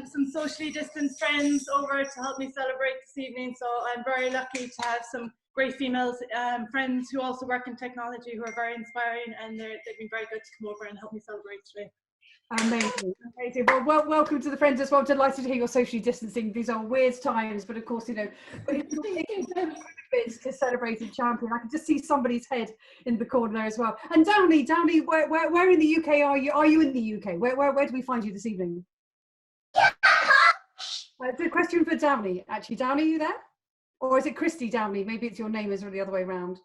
some socially distanced friends over to help me celebrate this evening. So I'm very lucky to have some great female friends who also work in technology, who are very inspiring, and they've been very good to come over and help me celebrate today. Amazing, amazing. Well, welcome to the Friends as well. Delighted to hear you're socially distancing. These are weird times, but of course, you know, it's to celebrate and champion. I can just see somebody's head in the corner there as well. And Downey, where in the UK are you? Are you in the UK? Where do we find you this evening? It's a question for Downey. Actually, Downey, are you there? Or is it Christy Downey? Maybe it's your name is the other way around.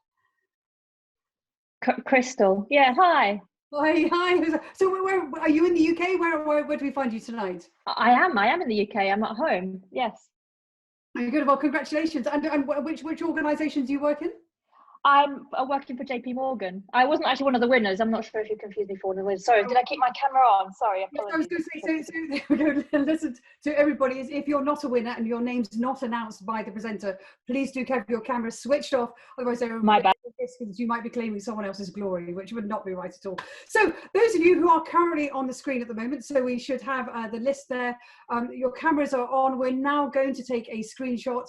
Crystal. Yeah, hi. Hi. So where are you in the UK? Where do we find you tonight? I am in the UK. I'm at home. Yes. Good. Well, congratulations. And which organisations do you work in? I'm working for JP Morgan. I wasn't actually one of the winners. I'm not sure if you confused me for one of the winners. Sorry, did I keep my camera on? Sorry, apologies. I was going to say, so there we go. Listen to everybody. If you're not a winner and your name's not announced by the presenter, please do keep your camera switched off. Otherwise, my bad. You might be claiming someone else's glory, which would not be right at all. So those of you who are currently on the screen at the moment, so we should have the list there. Your cameras are on. We're now going to take a screenshot.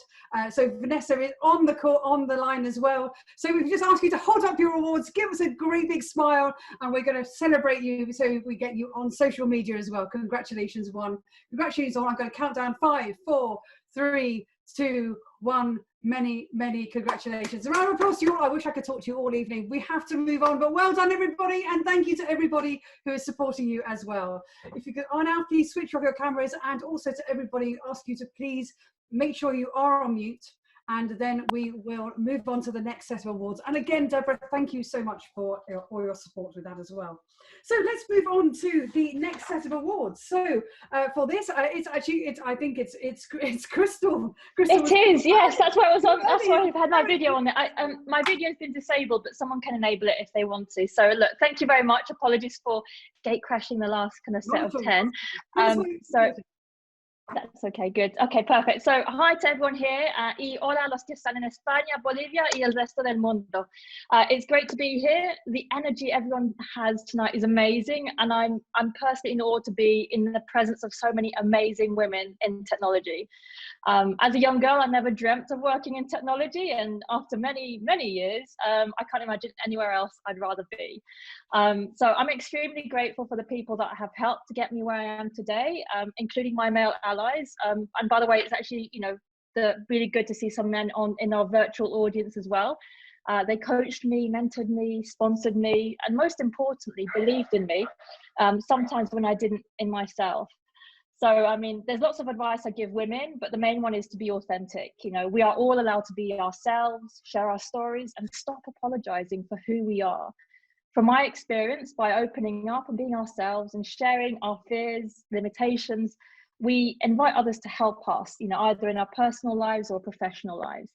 So Vanessa is on the line as well. So we just ask you to hold up your awards, give us a great big smile, and we're going to celebrate you so we get you on social media as well. Congratulations, one. Congratulations, one. I'm going to count down 5, 4, 3, 2, 1. Many congratulations. A round of applause to you all. I wish I could talk to you all evening. We have to move on, but well done, everybody, and thank you to everybody who is supporting you as well. If you could now please switch off your cameras, and also to everybody, ask you to please make sure you are on mute, and then we will move on to the next set of awards. And again, Deborah, thank you so much for your support with that as well. So let's move on to the next set of awards. So for this, I think it's Crystal. It is, yes. That's why I was on. That's why I've had my video on it. My video's been disabled, but someone can enable it if they want to. So look, thank you very much. Apologies for gate crashing the last kind of set of 10. So. That's okay, good. Okay, perfect. So, hi to everyone here. Y hola a los que están en España, Bolivia y el resto del mundo. It's great to be here. The energy everyone has tonight is amazing, and I'm personally in awe to be in the presence of so many amazing women in technology. As a young girl, I never dreamt of working in technology, and after many years, I can't imagine anywhere else I'd rather be. So I'm extremely grateful for the people that have helped to get me where I am today, including my male allies. And by the way, it's actually, you know, really good to see some men in our virtual audience as well. They coached me, mentored me, sponsored me, and most importantly, believed in me, sometimes when I didn't in myself. So, I mean, there's lots of advice I give women, but the main one is to be authentic. You know, we are all allowed to be ourselves, share our stories, and stop apologizing for who we are. From my experience, by opening up and being ourselves and sharing our fears, limitations, we invite others to help us, you know, either in our personal lives or professional lives.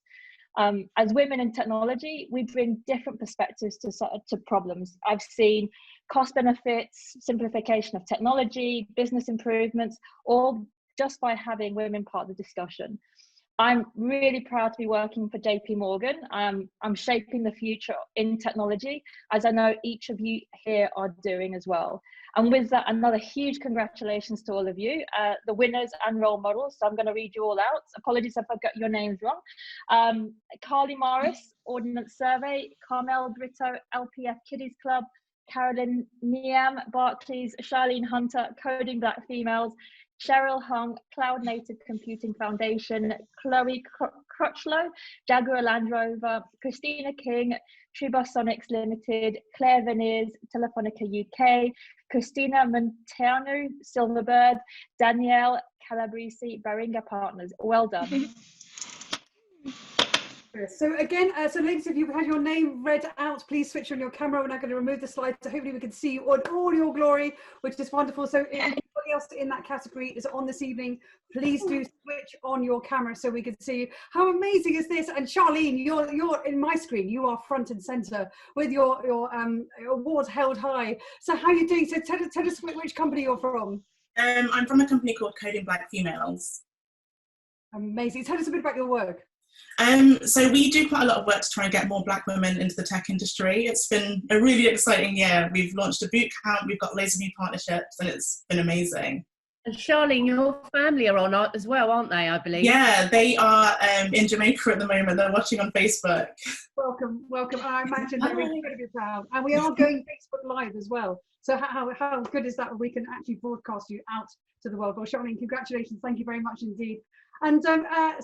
As women in technology, we bring different perspectives to problems. I've seen cost benefits, simplification of technology, business improvements, all just by having women part of the discussion. I'm really proud to be working for JP Morgan. I'm shaping the future in technology, as I know each of you here are doing as well. And with that, another huge congratulations to all of you, the winners and role models. So I'm going to read you all out. Apologies if I got your names wrong. Carly Morris, Ordnance Survey, Carmel Brito, LPF Kiddies Club, Carolyn Niam, Barclays, Charlene Hunter, Coding Black Females, Cheryl Hung, Cloud Native Computing Foundation, Chloe Crutchlow, Jaguar Land Rover, Christina King, Tribosonics Limited, Claire Veneers, Telefonica UK, Christina Montano, Silverbird, Danielle Calabresi, Baringa Partners. Well done. So again, so ladies, if you've had your name read out, please switch on your camera. We're now going to remove the slide, so hopefully we can see you on all your glory, which is wonderful. So if anybody else in that category is on this evening, please do switch on your camera so we can see you. How amazing is this? And Charlene, you're in my screen. You are front and center with your awards held high. So how are you doing? So tell us which company you're from. I'm from a company called Coding Black Females. Amazing. Tell us a bit about your work. So we do quite a lot of work to try and get more Black women into the tech industry. It's been a really exciting year. We've launched a boot camp, we've got loads of new partnerships, and it's been amazing. And Charlene, your family are on as well, aren't they, I believe? Yeah, they are in Jamaica at the moment. They're watching on Facebook. Welcome, welcome. I imagine they're incredibly proud. And we are going Facebook Live as well. So how good is that when we can actually broadcast you out to the world? Well, Charlene, congratulations. Thank you very much indeed. And so let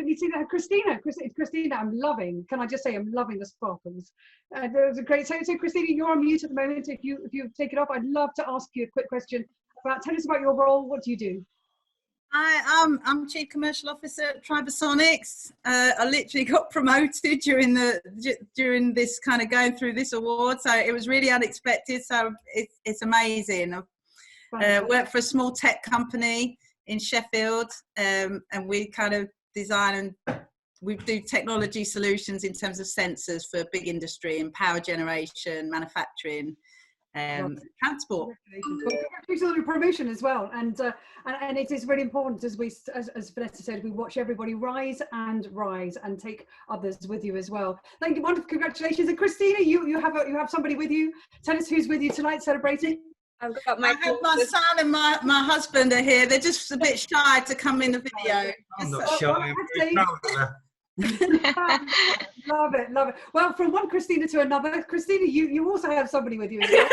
me see that. Christina, I'm loving. Can I just say I'm loving the sparkles. That was a great. So Christina, you're on mute at the moment. If you take it off, I'd love to ask you a quick question. Tell us about your role. What do you do? I'm Chief Commercial Officer at Tribasonics. I literally got promoted during this kind of going through this award, so it was really unexpected. So it's amazing. I work for a small tech company in Sheffield, and we kind of design and we do technology solutions in terms of sensors for big industry and power generation, manufacturing. Transport. Congratulations on your promotion as well, and it is really important as Vanessa said, we watch everybody rise and take others with you as well. Thank you, wonderful, congratulations. And Christina, you have somebody with you. Tell us who's with you tonight celebrating. I have my son and my husband are here. They're just a bit shy to come in the video. I'm not shy. Love it. Well, from one Christina to another, Christina, you also have somebody with you as well.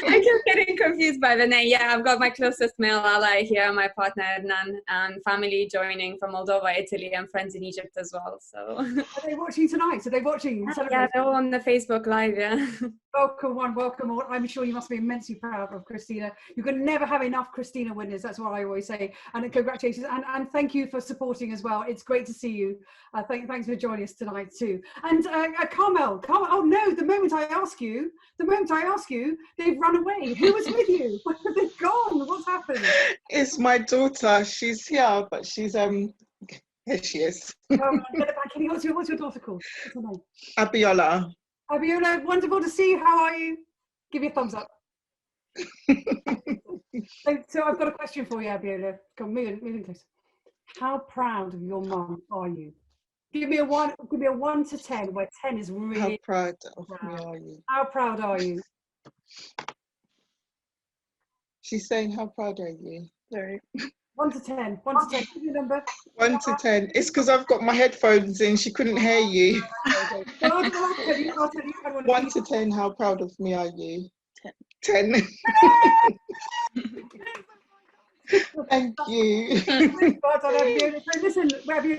I'm just getting confused by the name. Yeah, I've got my closest male ally here, my partner Adnan, and family joining from Moldova, Italy, and friends in Egypt as well. So are they watching tonight? Are they watching? Yeah, they're all on the Facebook Live. Yeah. Welcome all. I'm sure you must be immensely proud of Christina. You can never have enough Christina winners. That's what I always say. And congratulations, and thank you for supporting as well. It's great to see you. Thanks for joining us tonight too. And Carmel. Oh no! The moment I ask you, they've run away. Who was with you? They've gone. What's happened? It's my daughter. She's here, but she's here she is. What's your daughter called? What's her name? Abiola. Abiola, wonderful to see you. How are you? Give me a thumbs up. So I've got a question for you, Abiola. Come on, moving close. How proud of your mum are you? Give me a 1 to 10, where 10 is really. How proud of me are you? How proud are you? She's saying, how proud are you? Sorry. 1 to 10. 1 to 10. Give me a number. 1 to 10. It's because I've got my headphones in. She couldn't hear you. Okay. I'll tell you. 1 to 10. How proud of me are you? 10. Thank you. So listen,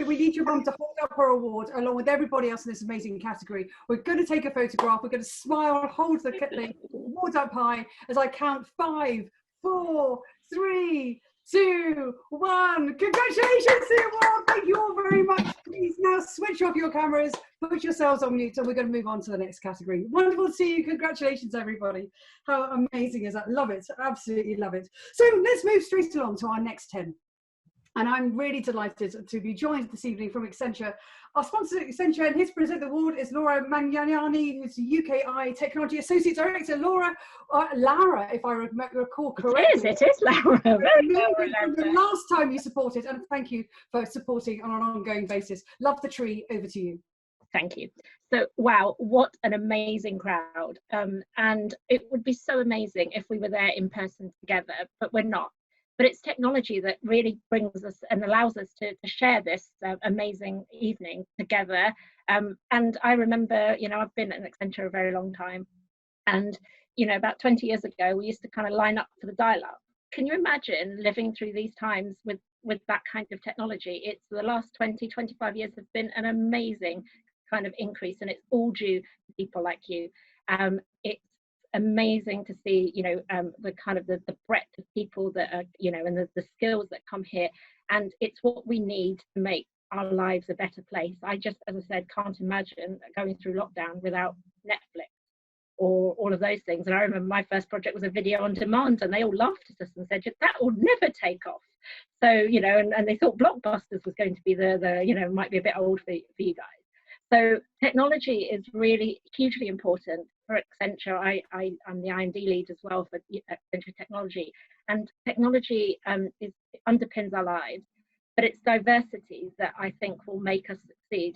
we need your mum to hold up her award along with everybody else in this amazing category. We're going to take a photograph. We're going to smile, hold the award up high as I count 5, 4, 3, 2, 1. Congratulations to you all. Thank you all very much. Please now switch off your cameras, put yourselves on mute, and we're going to move on to the next category. Wonderful to see you. Congratulations, everybody. How amazing is that? Love it. Absolutely love it. So let's move straight along to our next 10. And I'm really delighted to be joined this evening from Accenture. Our sponsor, Accenture, and his present award is Laura Magnani, who's the UKI Technology Associate Director. Lara, if I recall correctly. It is Laura. The last time you supported, and thank you for supporting on an ongoing basis. Love the tree. Over to you. Thank you. So, wow, what an amazing crowd. And it would be so amazing if we were there in person together, but we're not. But it's technology that really brings us and allows us to share this amazing evening together. And I remember, I've been at Accenture a very long time. And, about 20 years ago, we used to kind of line up for the dial-up. Can you imagine living through these times with that kind of technology? It's the last 20, 25 years have been an amazing kind of increase, and it's all due to people like you. It's amazing to see, the kind of the breadth of people that are, and the skills that come here, and it's what we need to make our lives a better place. I just, as I said, can't imagine going through lockdown without Netflix or all of those things. And I remember my first project was a video on demand, and they all laughed at us and said, that will never take off. So, and they thought Blockbusters was going to be the might be a bit old for you guys. So technology is really hugely important for Accenture. I'm the I&D lead as well for Accenture Technology, and technology underpins our lives. but it's diversity that I think will make us succeed.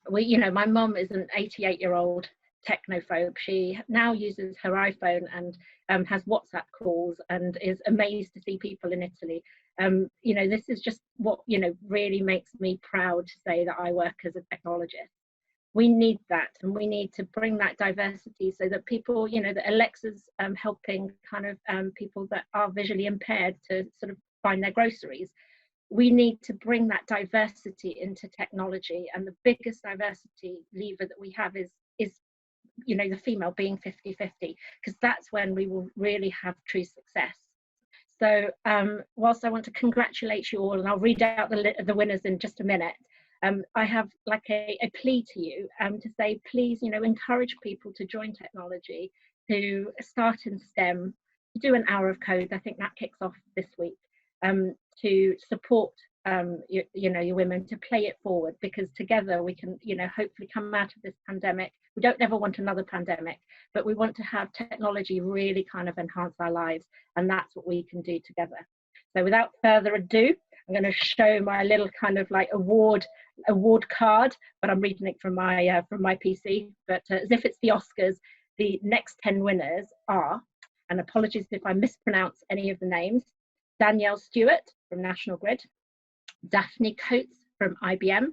My mum is an 88-year-old technophobe. She now uses her iPhone and has WhatsApp calls and is amazed to see people in Italy. This is just what, really makes me proud to say that I work as a technologist. We need that, and we need to bring that diversity so that people, that Alexa's helping kind of people that are visually impaired to sort of find their groceries. We need to bring that diversity into technology, and the biggest diversity lever that we have is the female being 50-50, because that's when we will really have true success. So whilst I want to congratulate you all, and I'll read out the winners in just a minute, I have like a plea to you to say, please, encourage people to join technology, to start in STEM, to do an hour of code. I think that kicks off this week. To support your women, to play it forward, because together we can hopefully come out of this pandemic. We don't ever want another pandemic, but we want to have technology really kind of enhance our lives, and that's what we can do together. So without further ado, I'm going to show my little kind of like award card, but I'm reading it from my PC, but as if it's the Oscars. The next 10 winners are, and apologies if I mispronounce any of the names, Danielle Stewart from National Grid, Daphne Coates from IBM,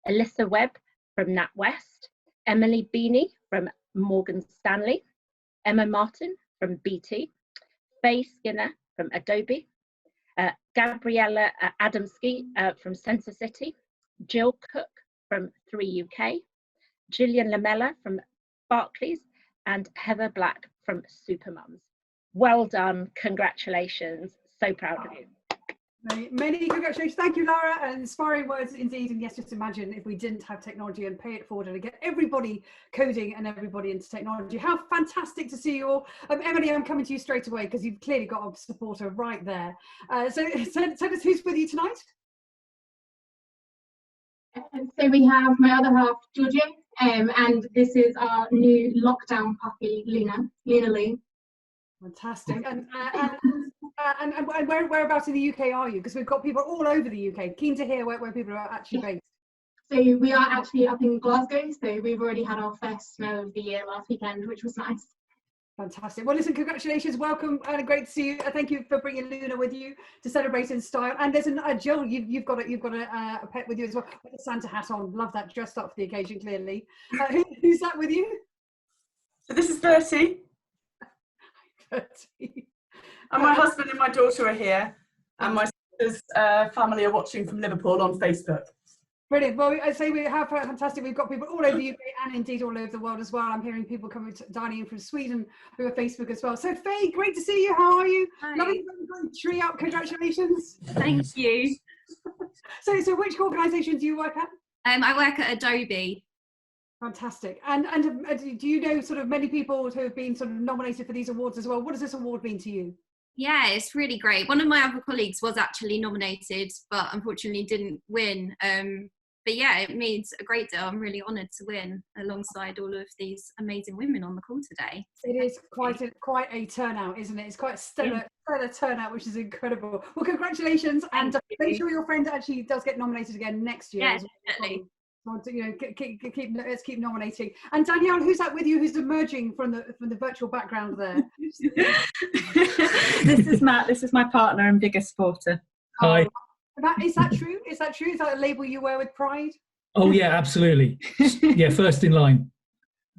Alyssa Webb from NatWest, Emily Beanie from Morgan Stanley, Emma Martin from BT, Faye Skinner from Adobe, Gabriella Adamski from Sensor City, Jill Cook from 3UK, Gillian Lamella from Barclays, and Heather Black from Supermums. Well done, congratulations, so proud of you. Many congratulations. Thank you, Lara. And inspiring words indeed. And yes, just imagine if we didn't have technology and pay it forward and get everybody coding and everybody into technology. How fantastic to see you all. Emily, I'm coming to you straight away because you've clearly got a supporter right there. So tell us who's with you tonight. So we have my other half, Georgia, and this is our new lockdown puppy, Luna Lee. Fantastic. And whereabouts in the UK are you? Because we've got people all over the UK. Keen to hear where people are actually based. So we are actually up in Glasgow. So we've already had our first snow of the year last weekend, which was nice. Fantastic. Well, listen, congratulations, welcome, and great to see you. Thank you for bringing Luna with you to celebrate in style. And there's Jill, you've got a pet with you as well, with a Santa hat on. Love that, dressed up for the occasion, clearly. Who's that with you? So this is Bertie. Bertie. And my husband and my daughter are here, and my sister's family are watching from Liverpool on Facebook. Brilliant. Well, I say we have fantastic. We've got people all over the UK and indeed all over the world as well. I'm hearing people dining in from Sweden who are Facebook as well. So Faye, great to see you. How are you? Hi. Lovely tree up. Congratulations. Thank you. So which organisation do you work at? I work at Adobe. Fantastic. And do you know sort of many people who have been sort of nominated for these awards as well? What does this award mean to you? Yeah, it's really great. One of my other colleagues was actually nominated, but unfortunately didn't win. But yeah, it means a great deal. I'm really honoured to win alongside all of these amazing women on the call today. It is quite a turnout, isn't it? It's quite a stellar turnout, which is incredible. Well, congratulations, and make sure your friend actually does get nominated again next year. Yeah, definitely. Let's keep nominating. And Danielle, who's that with you? Who's emerging from the virtual background there? This is Matt. This is my partner and biggest supporter. Hi. Is that true? Is that true? Is that a label you wear with pride? Oh yeah, absolutely. Yeah, first in line.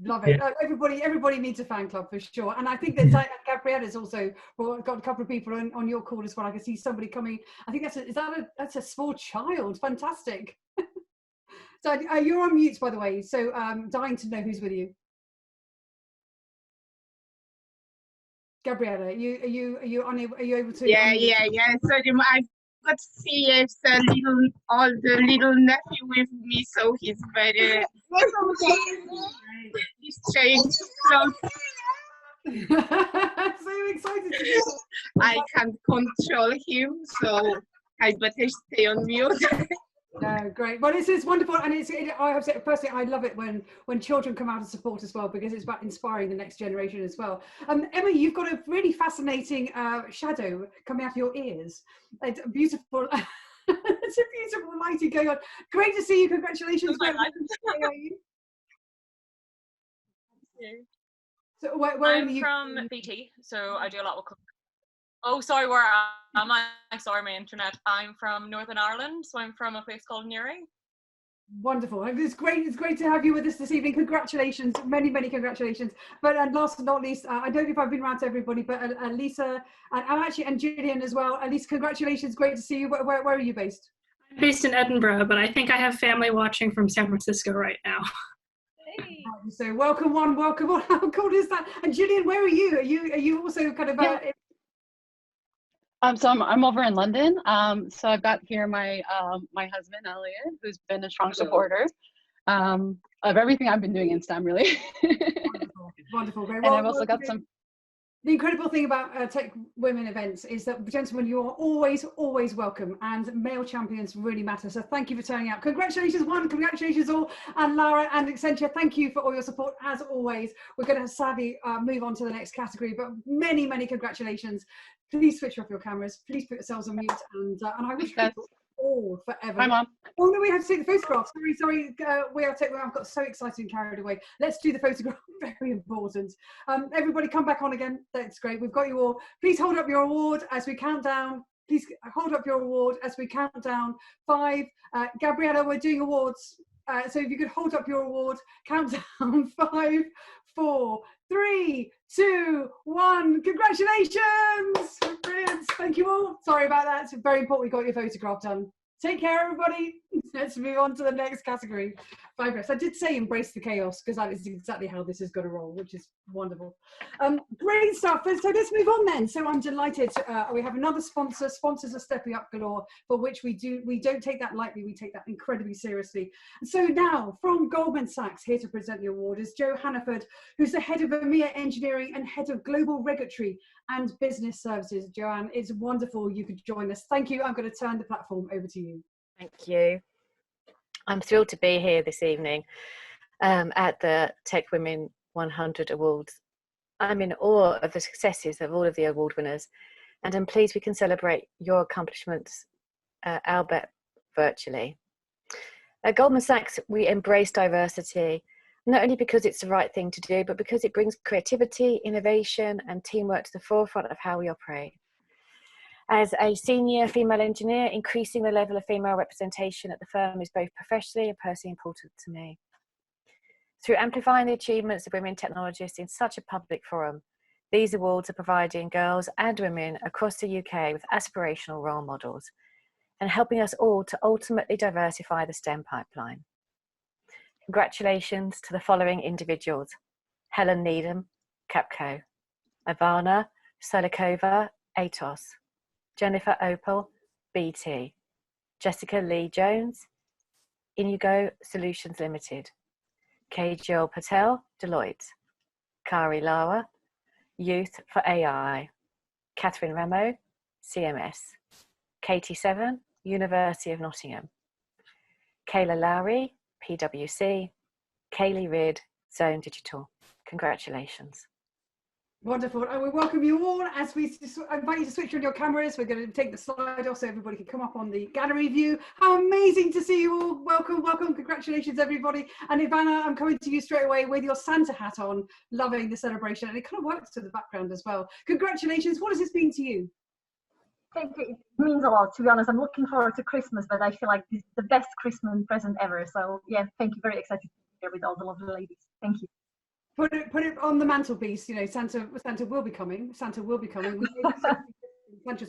Love it. Yeah. Everybody needs a fan club for sure. And I think that Gabriella's also got a couple of people on your call as well. I can see somebody coming. I think that's a small child. Fantastic. So you're on mute, by the way. So dying to know who's with you. Gabriella, are you able to? Yeah. Sorry, I got to see all the little nephew with me, so he's very. He's changed clothes. So excited to hear. I can't control him, so I better stay on mute. Great. Well, this is wonderful, and I have said personally, I love it when children come out and support as well, because it's about inspiring the next generation as well. Emma, you've got a really fascinating shadow coming out of your ears. It's beautiful. It's a beautiful lighting going on. Great to see you. Congratulations. Where are you? So where I'm from BT, so I do a lot with. Oh, sorry, where am I? Sorry, my internet. I'm from Northern Ireland, so I'm from a place called Newry. Wonderful. It's great to have you with us this evening. Congratulations, many congratulations. But and last but not least, I don't know if I've been around to everybody, but Lisa and Gillian as well. At least congratulations, great to see you. Where are you based? I'm based in Edinburgh, but I think I have family watching from San Francisco right now. Hey. So welcome one. How cool is that? And Gillian, where are you? Are you also kind of So I'm over in London. So I've got here my my husband Elliot, who's been a strong supporter of everything I've been doing in STEM, really. Wonderful. Very And I've also got some. The incredible thing about Tech Women events is that, gentlemen, you are always welcome, and male champions really matter. So thank you for turning out. Congratulations, one, congratulations all, and Lara and Accenture, thank you for all your support as always. We're going to sadly move on to the next category, but many congratulations. Please switch off your cameras. Please put yourselves on mute, and I wish people all forever. Hi, Mom. Oh no, we have to take the photograph. Sorry. I've got so excited and carried away. Let's do the photograph. Very important. Everybody, come back on again. That's great. We've got you all. Please hold up your award as we count down. Please hold up your award as we count down. 5. Gabriella, we're doing awards. So if you could hold up your award, count down. 5, 4, 3, 2, 1. Congratulations! Brilliant. Thank you all. Sorry about that. It's very important we got your photograph done. Take care, everybody. Let's move on to the next category. Fabulous. I did say embrace the chaos, because that is exactly how this is going to roll, which is wonderful. Great stuff. So let's move on then. So I'm delighted. We have another sponsor. Sponsors are stepping up galore, for which we don't take that lightly. We take that incredibly seriously. So now, from Goldman Sachs, here to present the award is Jo Hannaford, who's the head of EMEA Engineering and head of Global Regulatory and Business Services. Joanne, it's wonderful you could join us. Thank you. I'm going to turn the platform over to you. Thank you. I'm thrilled to be here this evening at the TechWomen100 Awards. I'm in awe of the successes of all of the award winners, and I'm pleased we can celebrate your accomplishments, albeit virtually. At Goldman Sachs, we embrace diversity, not only because it's the right thing to do, but because it brings creativity, innovation, and teamwork to the forefront of how we operate. As a senior female engineer, increasing the level of female representation at the firm is both professionally and personally important to me. Through amplifying the achievements of women technologists in such a public forum, these awards are providing girls and women across the UK with aspirational role models and helping us all to ultimately diversify the STEM pipeline. Congratulations to the following individuals: Helen Needham, Capco; Ivana Solikova, Atos; Jennifer Opal, BT; Jessica Lee Jones, Inigo Solutions Limited; Kajal Patel, Deloitte; Kari Lara, Youth for AI; Catherine Ramo, CMS; Katie Seven, University of Nottingham; Kayla Lowry, PwC; Kaylee Reid, Zone Digital. Congratulations. Wonderful. And we welcome you all. As we invite you to switch on your cameras, we're going to take the slide off so everybody can come up on the gallery view. How amazing to see you all. Welcome. Congratulations, everybody. And Ivana, I'm coming to you straight away with your Santa hat on, loving the celebration. And it kind of works to the background as well. Congratulations. What does this mean to you? I think it means a lot, to be honest. I'm looking forward to Christmas, but I feel like this is the best Christmas present ever. So yeah, thank you. Very excited to be here with all the lovely ladies. Thank you. Put it on the mantelpiece. You know, Santa will be coming. Santa's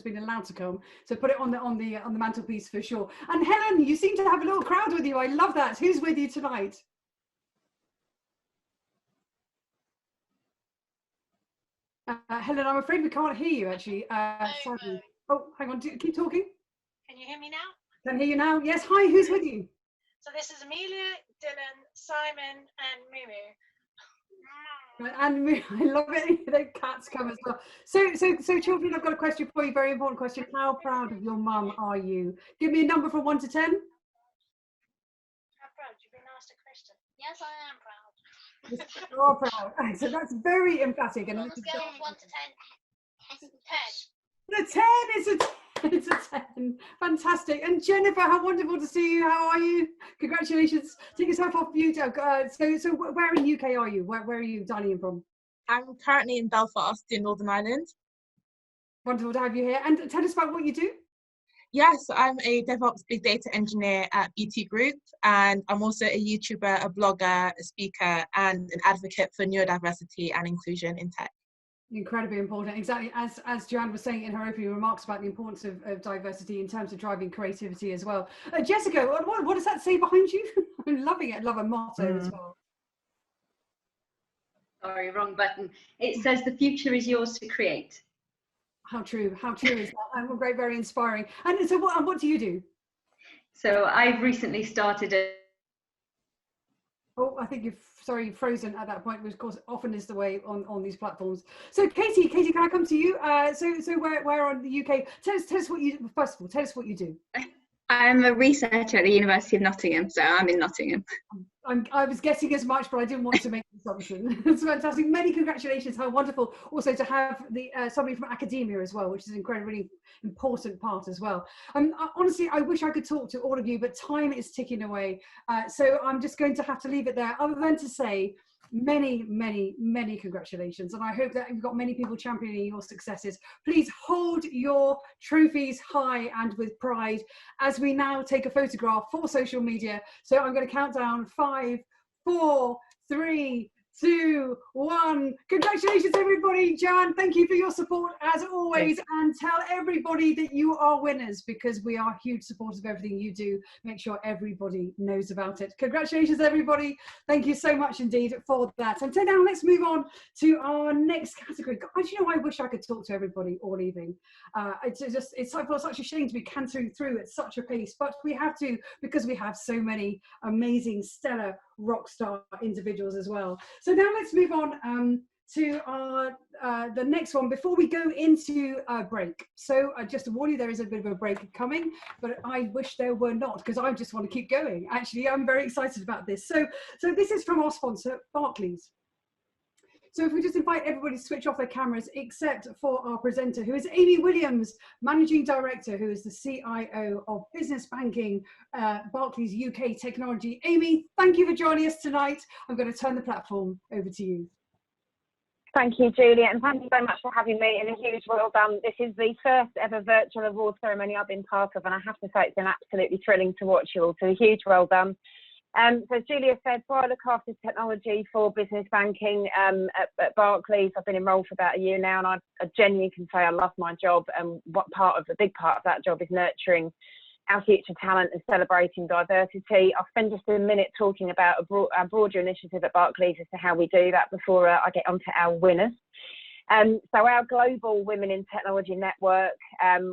been allowed to come, so put it on the mantelpiece for sure. And Helen, you seem to have a little crowd with you. I love that. Who's with you tonight? Helen, I'm afraid we can't hear you actually. Sadly. Oh, hang on. Keep talking. Can you hear me now? Can hear you now. Yes. Hi. Who's with you? So this is Amelia, Dylan, Simon, and Mimi. And I love it. The cats come as well. So children, I've got a question for you. Very important question. How proud of your mum are you? Give me a number from 1 to 10. How proud? You've been asked a question. Yes, I am proud. You are proud. So that's very emphatic. And on a scale of 1 to 10. 10. The 10 is a It's a 10. Fantastic. And Jennifer, how wonderful to see you. How are you? Congratulations. Take yourself off mute. So where in UK are you? Where are you dialing in from? I'm currently in Belfast in Northern Ireland. Wonderful to have you here. And tell us about what you do. Yes, I'm a DevOps Big Data Engineer at BT Group, and I'm also a YouTuber, a blogger, a speaker, and an advocate for neurodiversity and inclusion in tech. Incredibly important, exactly as Joanne was saying in her opening remarks about the importance of diversity in terms of driving creativity as well. Jessica, what does that say behind you? I'm loving it. I love a motto as well. Sorry, wrong button. It says the future is yours to create. How true is that? Great, very inspiring. And so what do you do? So I've recently started a... Oh, I think you've frozen at that point, which of course often is the way on these platforms. So Katie, can I come to you? So where on the UK? Tell us what you, first of all, tell us what you do. I'm a researcher at the University of Nottingham, so I'm in Nottingham. I was guessing as much, but I didn't want to make an assumption. It's fantastic. Many congratulations. How wonderful also to have the somebody from academia as well, which is an incredibly important part as well. Honestly, I wish I could talk to all of you, but time is ticking away. So I'm just going to have to leave it there, other than to say many congratulations, and I hope that you've got many people championing your successes. Please hold your trophies high and with pride as we now take a photograph for social media. So I'm going to count down 5, 4, 3, 2, 1. Congratulations everybody. Jan, thank you for your support as always, and tell everybody that you are winners, because we are huge supporters of everything you do. Make sure everybody knows about it. Congratulations everybody. Thank you so much indeed for that. And so now let's move on to our next category. Guys, you know, I wish I could talk to everybody all evening. It's such a shame to be cantering through at such a pace, but we have to, because we have so many amazing, stellar rock star individuals as well. So now let's move on to our the next one before we go into a break. So just to warn you, there is a bit of a break coming, but I wish there were not, because I just want to keep going. Actually, I'm very excited about this. So this is from our sponsor, Barclays. So if we just invite everybody to switch off their cameras, except for our presenter, who is Amy Williams, Managing Director, who is the CIO of Business Banking, Barclays UK Technology. Amy, thank you for joining us tonight. I'm going to turn the platform over to you. Thank you, Julia, and thank you very much for having me, and a huge well done. This is the first ever virtual award ceremony I've been part of, and I have to say it's been absolutely thrilling to watch you all, so a huge well done. So as Julia said, I look after technology for business banking at Barclays. I've been enrolled for about a year now, and I genuinely can say I love my job, and a big part of that job is nurturing our future talent and celebrating diversity. I'll spend just a minute talking about a broader initiative at Barclays as to how we do that before I get onto our winners. So our global Women in Technology network,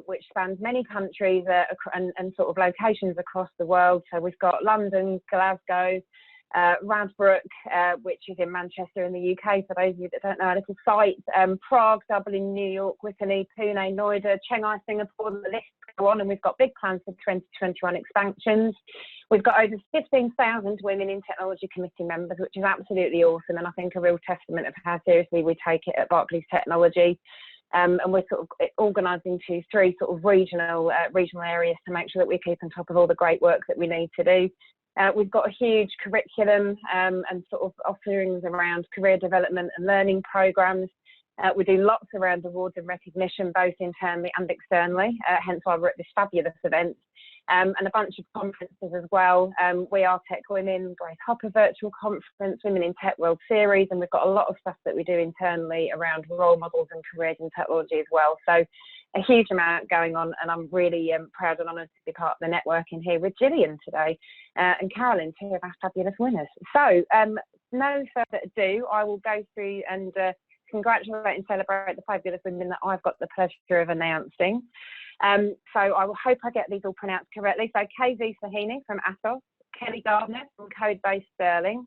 which spans many countries and sort of locations across the world. So we've got London, Glasgow, Radbrook, which is in Manchester in the UK, for those of you that don't know, a little site, Prague, Dublin, New York, Whitney, Pune, Noida, Shanghai, Singapore, the list go on, and we've got big plans for 2021 expansions. We've got over 15,000 Women in Technology committee members, which is absolutely awesome, and I think a real testament of how seriously we take it at Barclays Technology. And we're sort of organising to 3 sort of regional areas to make sure that we keep on top of all the great work that we need to do. We've got a huge curriculum and sort of offerings around career development and learning programmes. We do lots around awards and recognition, both internally and externally, hence why we're at this fabulous event, and a bunch of conferences as well. We are Tech Women, Grace Hopper Virtual Conference, Women in Tech World Series, and we've got a lot of stuff that we do internally around role models and careers in technology as well. So a huge amount going on, and I'm really proud and honoured to be part of the networking here with Gillian today and Carolyn, 2 of our fabulous winners. So no further ado, I will go through and congratulate and celebrate the fabulous women that I've got the pleasure of announcing. So I will hope I get these all pronounced correctly. So KV Sahini from Atos, Kelly Gardner from Codebase Sterling,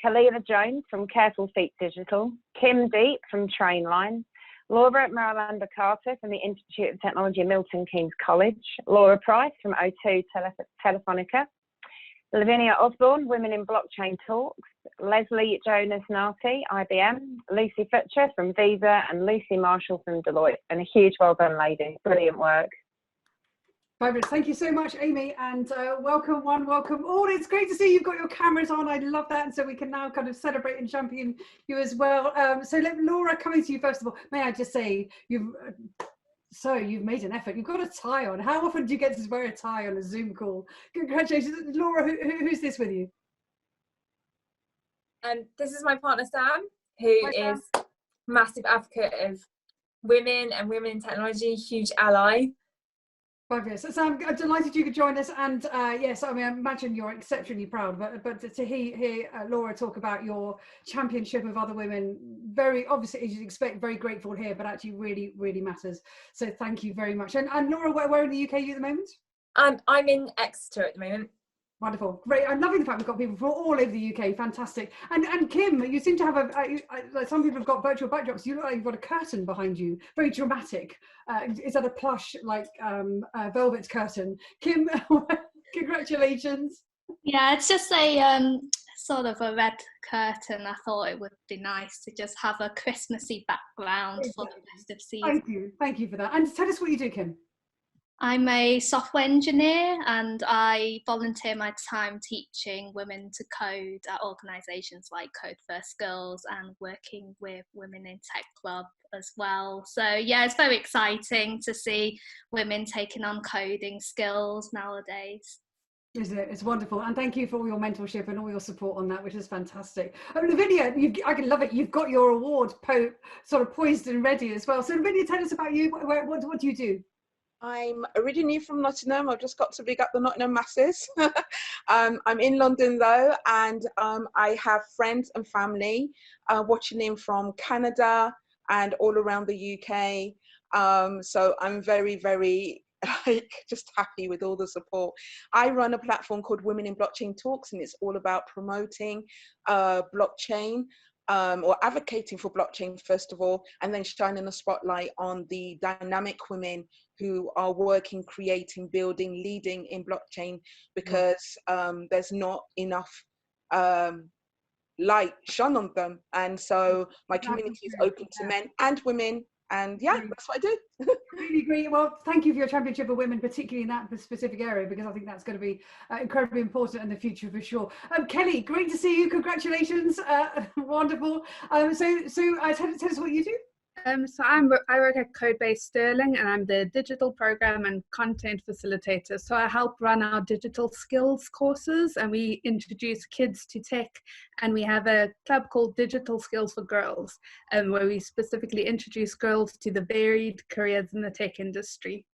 Kalila Jones from Careful Feet Digital, Kim Deep from Trainline, Laura Miranda Carter from the Institute of Technology, Milton Keynes College, Laura Price from O2 Telefonica, Lavinia Osborne, Women in Blockchain Talks, Leslie Jonas-Narty, IBM, Lucy Futcher from Visa, and Lucy Marshall from Deloitte. And a huge well done, ladies. Brilliant work. Fabulous. Thank you so much, Amy, and welcome one, welcome all. It's great to see you've got your cameras on. I love that, and so we can now kind of celebrate and champion you as well. So Laura, coming to you first of all, may I just say you've made an effort. You've got a tie on. How often do you get to wear a tie on a Zoom call? Congratulations, Laura. Who's this with you? This is my partner Sam, who is massive advocate of women and women in technology, huge ally. Fabulous. So I'm delighted you could join us, and yes, I mean, I imagine you're exceptionally proud, but to hear Laura talk about your championship of other women, very obviously, as you'd expect, very grateful here, but actually really, really matters. So thank you very much. And Laura, where in the UK are you at the moment? I'm in Exeter at the moment. Wonderful, great. I'm loving the fact we've got people from all over the UK. Fantastic. And Kim, you seem to have like some people have got virtual backdrops. You look like you've got a curtain behind you, very dramatic. Is that a plush like velvet curtain? Kim, congratulations. Yeah, it's just a sort of a red curtain. I thought it would be nice to just have a Christmassy background for the festive season. Thank you for that. And tell us what you do, Kim. I'm a software engineer and I volunteer my time teaching women to code at organisations like Code First Girls and working with Women in Tech Club as well. So yeah, it's very exciting to see women taking on coding skills nowadays. Isn't it? It's wonderful, and thank you for all your mentorship and all your support on that, which is fantastic. Lavinia, I can love it. You've got your award sort of poised and ready as well. So Lavinia, tell us about you. What do you do? I'm originally from Nottingham. I've just got to big up the Nottingham masses. I'm in London though, and I have friends and family watching in from Canada and all around the UK. So I'm very, very just happy with all the support. I run a platform called Women in Blockchain Talks, and it's all about promoting blockchain. Or advocating for blockchain first of all, and then shining a spotlight on the dynamic women who are working, creating, building, leading in blockchain, because there's not enough light shone on them. And so my community is open to men and women, and yeah, that's what I do. Really great. Well, thank you for your championship of women, particularly in that specific area, because I think that's going to be incredibly important in the future for sure. Kelly, great to see you. Congratulations. Wonderful. So tell us what you do. So I work at Codebase Sterling, and I'm the digital program and content facilitator. So I help run our digital skills courses, and we introduce kids to tech, and we have a club called Digital Skills for Girls, where we specifically introduce girls to the varied careers in the tech industry.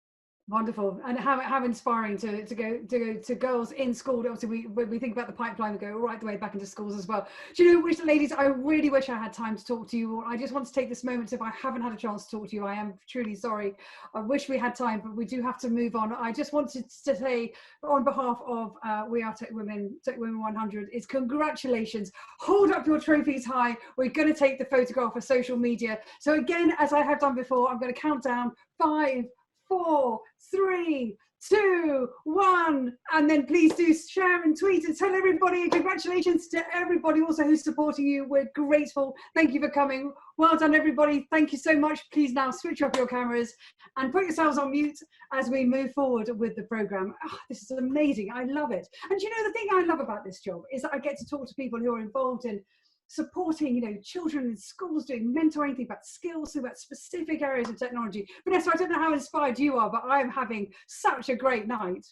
Wonderful, and how inspiring to go to girls in school. Obviously, when we think about the pipeline, we go right the way back into schools as well. Do you know which, ladies, I really wish I had time to talk to you. I just want to take this moment. If I haven't had a chance to talk to you, I am truly sorry. I wish we had time, but we do have to move on. I just wanted to say, on behalf of We Are TechWomen100, is congratulations. Hold up your trophies high. We're going to take the photograph for social media. So again, as I have done before, I'm going to count down 5, 4, 3, 2, 1, and then please do share and tweet and tell everybody. And congratulations to everybody also who's supporting you. We're grateful. Thank you for coming. Well done, everybody. Thank you so much. Please now switch off your cameras and put yourselves on mute as we move forward with the program. Oh, this is amazing. I love it. And you know, the thing I love about this job is that I get to talk to people who are involved in supporting, children in schools, doing mentoring, think about skills, think about specific areas of technology. Vanessa, I don't know how inspired you are, but I'm having such a great night.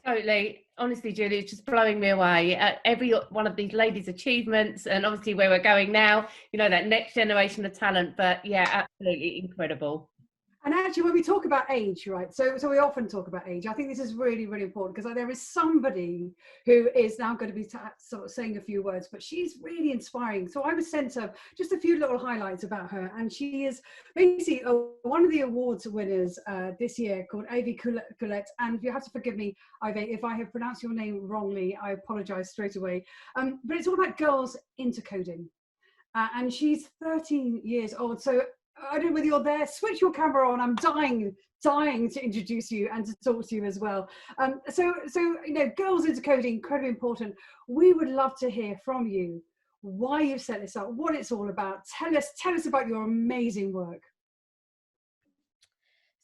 Totally. Honestly, Julie, it's just blowing me away. Every one of these ladies' achievements, and obviously where we're going now, that next generation of talent. But yeah, absolutely incredible. And actually, when we talk about age, right, so we often talk about age. I think this is really, really important, because there is somebody who is now going to be sort of saying a few words, but she's really inspiring. So I was sent just a few little highlights about her, and she is basically one of the awards winners this year, called Ivy Colette. And you have to forgive me, Ivy, if I have pronounced your name wrongly. I apologise straight away. But it's all about girls into coding. And she's 13 years old. So I don't know whether you're there. Switch your camera on. I'm dying to introduce you and to talk to you as well. So girls into coding, incredibly important. We would love to hear from you why you've set this up, what it's all about. Tell us about your amazing work.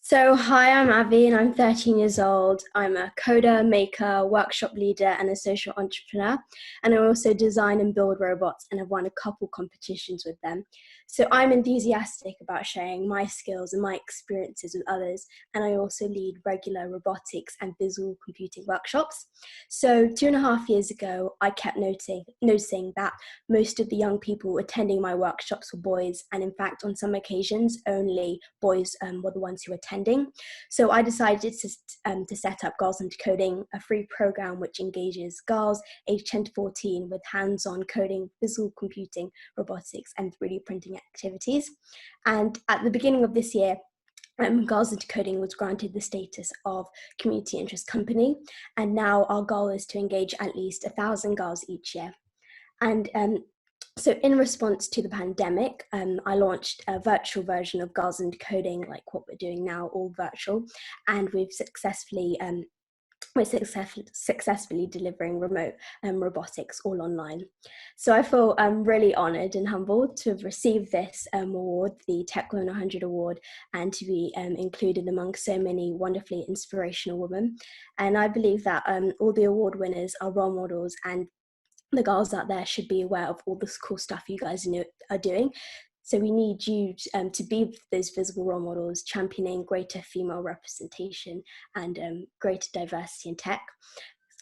So, hi, I'm Avi and I'm 13 years old. I'm a coder, maker, workshop leader, and a social entrepreneur. And I also design and build robots and have won a couple competitions with them. So, I'm enthusiastic about sharing my skills and my experiences with others. And I also lead regular robotics and visual computing workshops. So, 2.5 years ago, I kept noticing that most of the young people attending my workshops were boys. And in fact, on some occasions, only boys were the ones who attended. So I decided to set up Girls into Coding, a free program which engages girls aged 10 to 14 with hands-on coding, visual computing, robotics, and 3D printing activities. And at the beginning of this year, Girls into Coding was granted the status of community interest company, and now our goal is to engage at least 1,000 girls each year. And so in response to the pandemic, I launched a virtual version of Girls into Coding, like what we're doing now, all virtual, and we're successfully delivering remote robotics all online. So I feel really honoured and humbled to have received this award, the TechWomen100 award, and to be included among so many wonderfully inspirational women. And I believe that all the award winners are role models, and the girls out there should be aware of all this cool stuff you guys are doing. So we need you to be those visible role models, championing greater female representation and greater diversity in tech.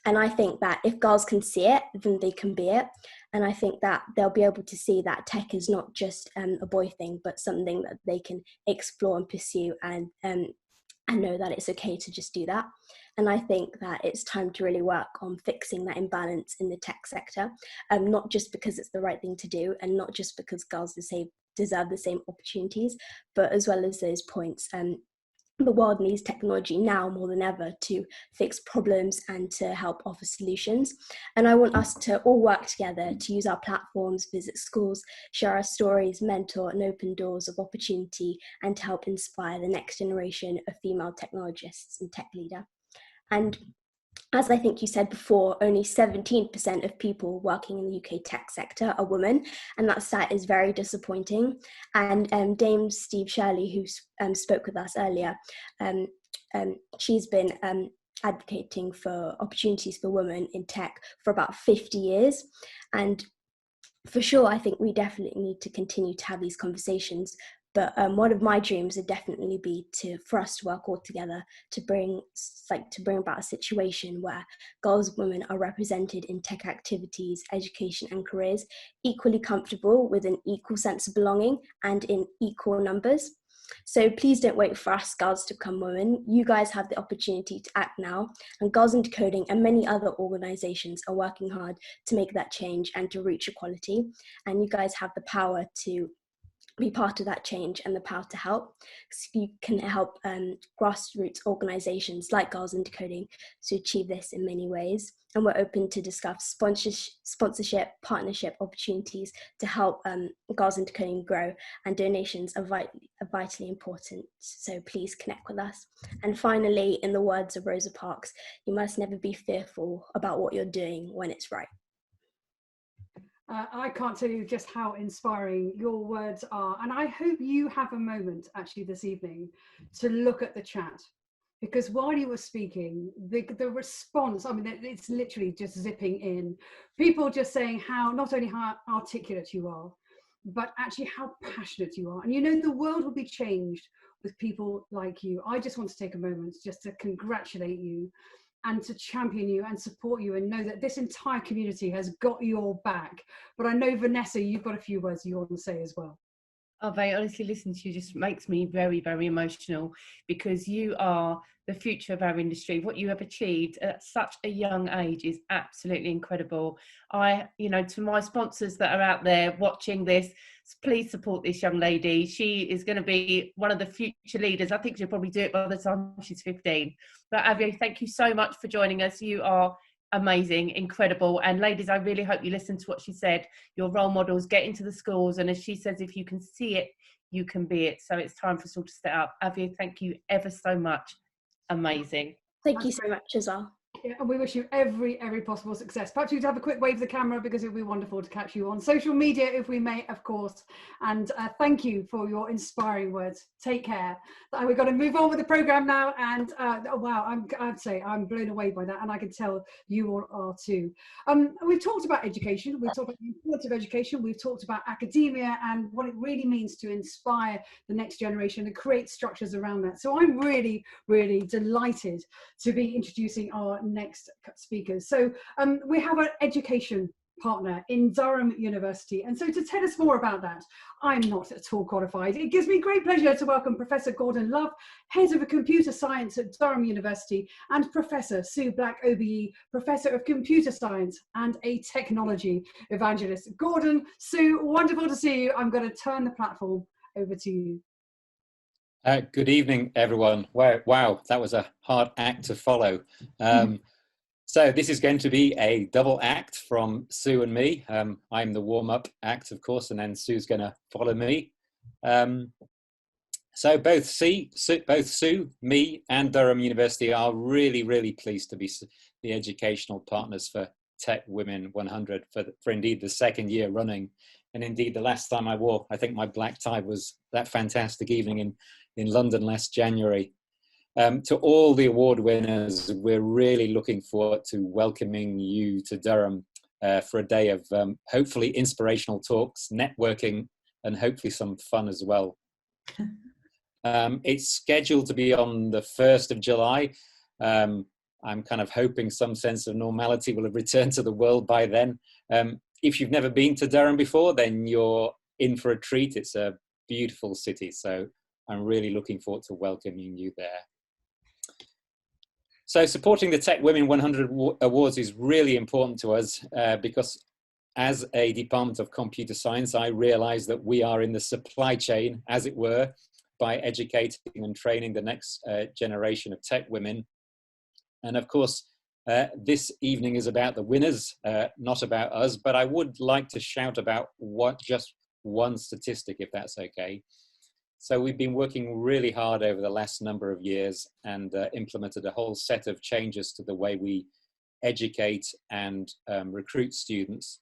And I think that if girls can see it, then they can be it. And I think that they'll be able to see that tech is not just a boy thing, but something that they can explore and pursue, and know that it's okay to just do that. And I think that it's time to really work on fixing that imbalance in the tech sector, not just because it's the right thing to do, and not just because girls deserve the same opportunities, but as well as those points. The world needs technology now more than ever to fix problems and to help offer solutions. And I want us to all work together to use our platforms, visit schools, share our stories, mentor and open doors of opportunity, and to help inspire the next generation of female technologists and tech leaders. And as I think you said before, only 17% of people working in the UK tech sector are women, and that stat is very disappointing. And Dame Steve Shirley, who spoke with us earlier, she's been advocating for opportunities for women in tech for about 50 years. And for sure, I think we definitely need to continue to have these conversations. But one of my dreams would definitely be for us to work all together to bring about a situation where girls and women are represented in tech activities, education and careers, equally comfortable with an equal sense of belonging and in equal numbers. So please don't wait for us girls to become women. You guys have the opportunity to act now, and Girls into Coding and many other organisations are working hard to make that change and to reach equality. And you guys have the power to be part of that change and the power to help. So you can help grassroots organisations like Girls into Coding to achieve this in many ways. And we're open to discuss sponsorship, partnership opportunities to help Girls into Coding grow, and donations are vitally important. So please connect with us. And finally, in the words of Rosa Parks, you must never be fearful about what you're doing when it's right. I can't tell you just how inspiring your words are. And I hope you have a moment actually this evening to look at the chat, because while you were speaking, the response, I mean, it's literally just zipping in. People just saying not only how articulate you are, but actually how passionate you are. And you know, the world will be changed with people like you. I just want to take a moment just to congratulate you and to champion you and support you, and know that this entire community has got your back. But I know, Vanessa, you've got a few words you want to say as well. Oh, Vay, honestly, listening to you just makes me very, very emotional, because you are the future of our industry. What you have achieved at such a young age is absolutely incredible. To my sponsors that are out there watching this, please support this young lady. She is going to be one of the future leaders. I think she'll probably do it by the time she's 15. But Avio, thank you so much for joining us. You are amazing, incredible. And ladies, I really hope you listen to what she said. Your role models, get into the schools, and as she says, if you can see it, you can be it. So it's time for us all to step up. Avio, thank you ever so much. Amazing. Thank you so much as well. Yeah, and we wish you every possible success. Perhaps you'd have a quick wave of the camera, because it would be wonderful to catch you on social media if we may, of course. And thank you for your inspiring words. Take care. We've got to move on with the program now. And oh, wow, I'd say I'm blown away by that, and I can tell you all are too. We've talked about education. We've talked about the importance of education. We've talked about academia and what it really means to inspire the next generation and create structures around that. So I'm really delighted to be introducing our next speakers. So we have an education partner in Durham University, and so to tell us more about that, I'm not at all qualified. It gives me great pleasure to welcome Professor Gordon Love, Head of Computer Science at Durham University, and Professor Sue Black OBE, Professor of Computer Science and a Technology Evangelist. Gordon, Sue, wonderful to see you. I'm going to turn the platform over to you. Good evening, everyone. Wow, that was a hard act to follow. So this is going to be a double act from Sue and me. I'm the warm-up act, of course, and then Sue's going to follow me. So both Sue, me, and Durham University are really pleased to be the educational partners for TechWomen100 for indeed the second year running. And indeed, the last time I wore, I think my black tie was that fantastic evening in London last January. To all the award winners, we're really looking forward to welcoming you to Durham for a day of hopefully inspirational talks, networking, and hopefully some fun as well. It's scheduled to be on the 1st of July. I'm kind of hoping some sense of normality will have returned to the world by then. If you've never been to Durham before, then you're in for a treat. It's a beautiful city, so I'm really looking forward to welcoming you there. So supporting the TechWomen100 Awards is really important to us because as a Department of Computer Science, I realize that we are in the supply chain, as it were, by educating and training the next generation of tech women. And of course, this evening is about the winners, not about us, but I would like to shout about just one statistic, if that's okay. So we've been working really hard over the last number of years and implemented a whole set of changes to the way we educate and recruit students.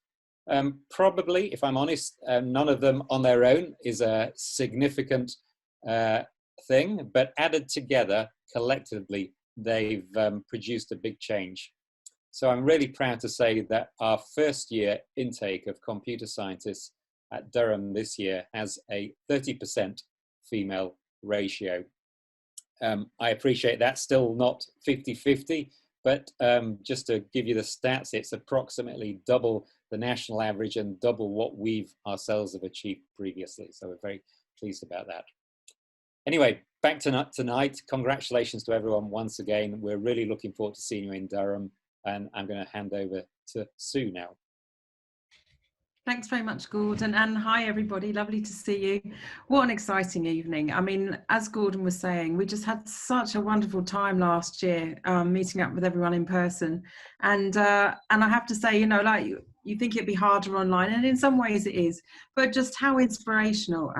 Probably, if I'm honest, none of them on their own is a significant thing, but added together, collectively, they've produced a big change. So I'm really proud to say that our first year intake of computer scientists at Durham this year has a 30% female ratio. I appreciate that's still not 50-50, but just to give you the stats, it's approximately double the national average and double what we've ourselves have achieved previously. So we're very pleased about that. Anyway, back to tonight. Congratulations to everyone once again. We're really looking forward to seeing you in Durham, and I'm going to hand over to Sue now. Thanks very much, Gordon, and hi everybody, lovely to see you. What an exciting evening. I mean, as Gordon was saying, we just had such a wonderful time last year meeting up with everyone in person, and I have to say, you know, like you think it'd be harder online, and in some ways it is, but just how inspirational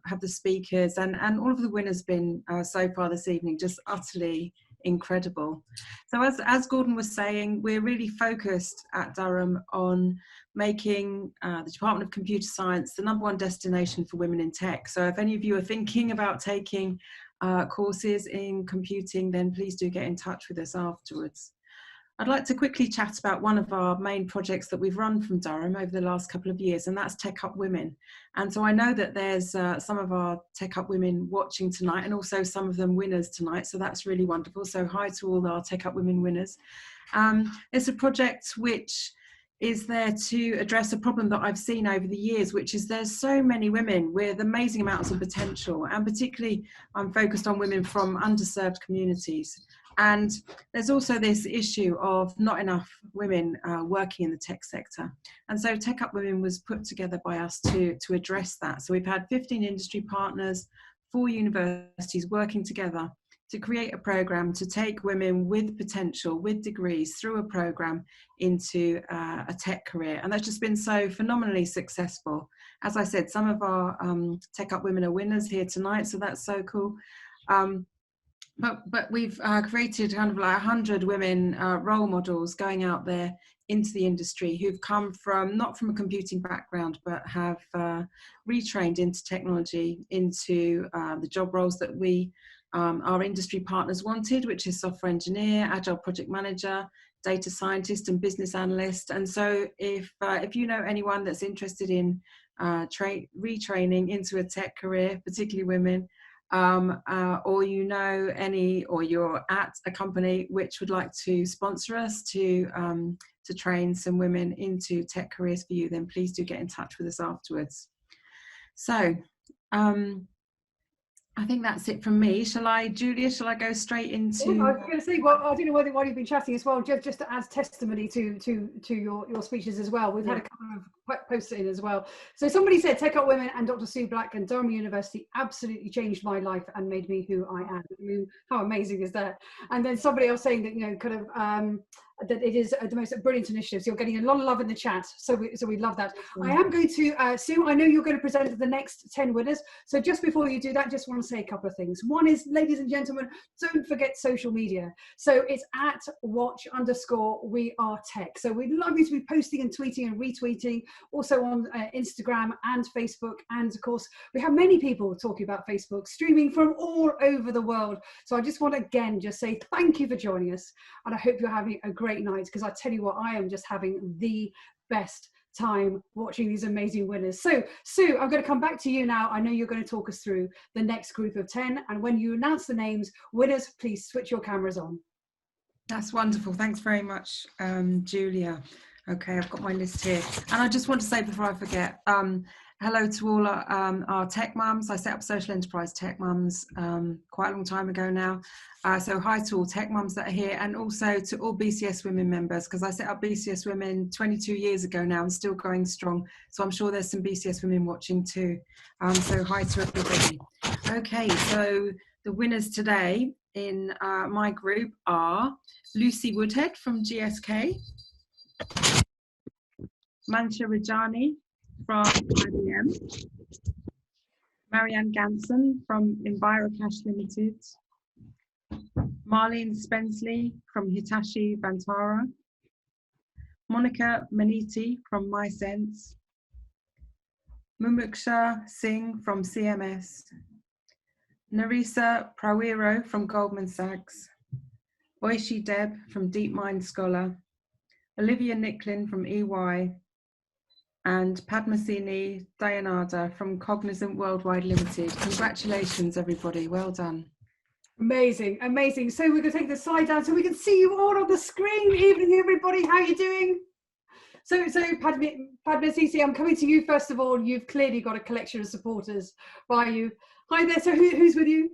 have the speakers and all of the winners been so far this evening, just utterly incredible. So as Gordon was saying, we're really focused at Durham on making the Department of Computer Science the #1 destination for women in tech. So if any of you are thinking about taking courses in computing, then please do get in touch with us afterwards. I'd like to quickly chat about one of our main projects that we've run from Durham over the last couple of years, and that's Tech Up Women. And so I know that there's some of our Tech Up Women watching tonight, and also some of them winners tonight, so that's really wonderful. So hi to all our Tech Up Women winners. It's a project which is there to address a problem that I've seen over the years, which is there's so many women with amazing amounts of potential, and particularly I'm focused on women from underserved communities. And there's also this issue of not enough women working in the tech sector. And so Tech Up Women was put together by us to address that. So we've had 15 industry partners, 4 universities working together to create a program to take women with potential, with degrees, through a program into a tech career. And that's just been so phenomenally successful. As I said, some of our Tech Up Women are winners here tonight, so that's so cool. But we've created kind of like 100 women role models going out there into the industry who've come from, not from a computing background, but have retrained into technology, into the job roles that we, our industry partners wanted, which is software engineer, agile project manager, data scientist and business analyst. And so if you know anyone that's interested in retraining into a tech career, particularly women, or you know any, or you're at a company which would like to sponsor us to train some women into tech careers for you, then please do get in touch with us afterwards. So I think that's it from me. Julia, shall I go straight into? I was going to say, well, I don't know whether while you've been chatting as well, just to add testimony to your speeches as well. We've had a couple of posts in as well. So somebody said, Tech Up Women and Dr. Sue Black and Durham University absolutely changed my life and made me who I am. I mean, how amazing is that? And then somebody else saying that, you know, kind of that it is the most brilliant initiative. So you're getting a lot of love in the chat. So we love that. I am going to, Sue, I know you're going to present the next 10 winners. So just before you do that, just want to say a couple of things. One is, ladies and gentlemen, don't forget social media. So it's at watch_we_are_tech. So we'd love you to be posting and tweeting and retweeting, also on Instagram and Facebook. And of course, we have many people talking about Facebook, streaming from all over the world. So I just want to again just say thank you for joining us. And I hope you're having a great night, because I tell you what, I am just having the best time watching these amazing winners. So Sue, I'm going to come back to you now. I know you're going to talk us through the next group of 10, and when you announce the names, winners, please switch your cameras on. That's wonderful. Thanks very much, Julia. Okay, I've got my list here, and I just want to say before I forget, hello to all our tech mums. I set up Social Enterprise Tech Mums quite a long time ago now. So hi to all tech mums that are here, and also to all BCS Women members, because I set up BCS Women 22 years ago now and still going strong. So I'm sure there's some BCS Women watching too. So hi to everybody. Okay, so the winners today in my group are Lucy Woodhead from GSK, Mancha Rajani from IBM, Marianne Ganson from EnviroCash Limited, Marlene Spensley from Hitachi Vantara, Monica Maniti from MySense, Mumuksha Singh from CMS, Narisa Prawiro from Goldman Sachs, Oishi Deb from DeepMind Scholar, Olivia Nicklin from EY, and Padmasini Dayanada from Cognizant Worldwide Limited. Congratulations, everybody. Well done. Amazing, amazing. So we're going to take the slide down so we can see you all on the screen. Evening, everybody. How are you doing? So Padmasini, I'm coming to you first of all. You've clearly got a collection of supporters by you. Hi there. So who's with you?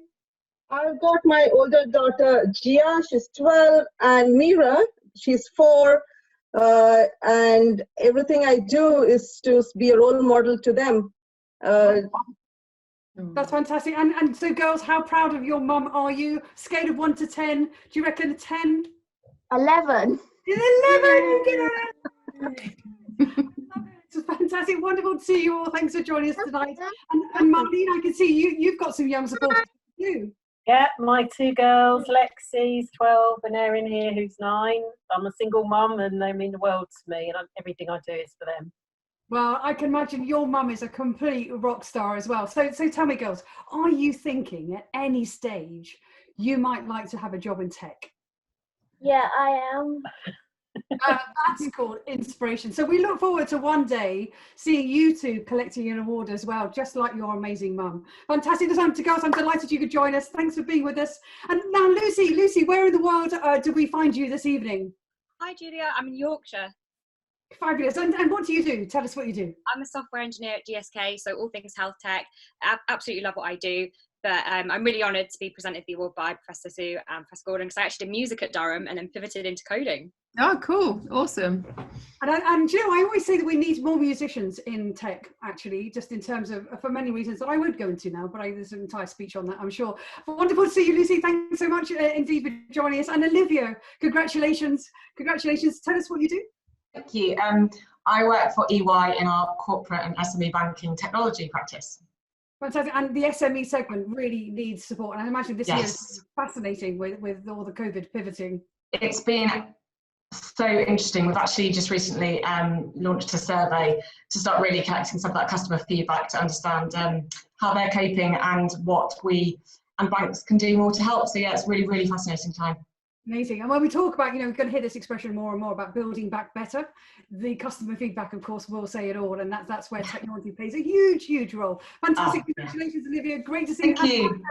I've got my older daughter, Gia. She's 12, and Mira, she's 4. And everything I do is to be a role model to them. That's fantastic. And so girls, how proud of your mum are you? Scale of 1 to 10, do you reckon a 10? 11. 11. It's fantastic, wonderful to see you all. Thanks for joining us tonight. And Marlene, I can see you've got some young supporters too. Yeah, my 2 girls, Lexi's 12 and Erin here, who's 9. I'm a single mum and they mean the world to me, and everything I do is for them. Well, I can imagine your mum is a complete rock star as well. So tell me, girls, are you thinking at any stage you might like to have a job in tech? Yeah, I am. That's called inspiration. So we look forward to one day seeing you two collecting an award as well, just like your amazing mum. Fantastic. Girls, I'm delighted you could join us. Thanks for being with us. And now, Lucy, where in the world do we find you this evening? Hi, Julia. I'm in Yorkshire. Fabulous. And what do you do? Tell us what you do. I'm a software engineer at GSK, so all things health tech. I absolutely love what I do. But I'm really honoured to be presented the award by Professor Sue and Professor Gordon, because I actually did music at Durham and then pivoted into coding. Oh, cool. Awesome. And you know, I always say that we need more musicians in tech, actually, just in terms of, for many reasons that I won't go into now, but there's an entire speech on that, I'm sure. But wonderful to see you, Lucy. Thanks so much indeed for joining us. And Olivia, congratulations. Congratulations. Tell us what you do. Thank you. I work for EY in our corporate and SME banking technology practice. Fantastic. And the SME segment really needs support. And I imagine this year Yes. is fascinating with all the COVID pivoting. It's been so interesting. We've actually just recently launched a survey to start really collecting some of that customer feedback to understand how they're coping and what we and banks can do more to help. So yeah, it's really, really fascinating time. Amazing. And when we talk about, we're going to hear this expression more and more about building back better, the customer feedback, of course, will say it all. And that's where technology plays a huge, huge role. Fantastic. Congratulations, Olivia. Great to see you. Thank you.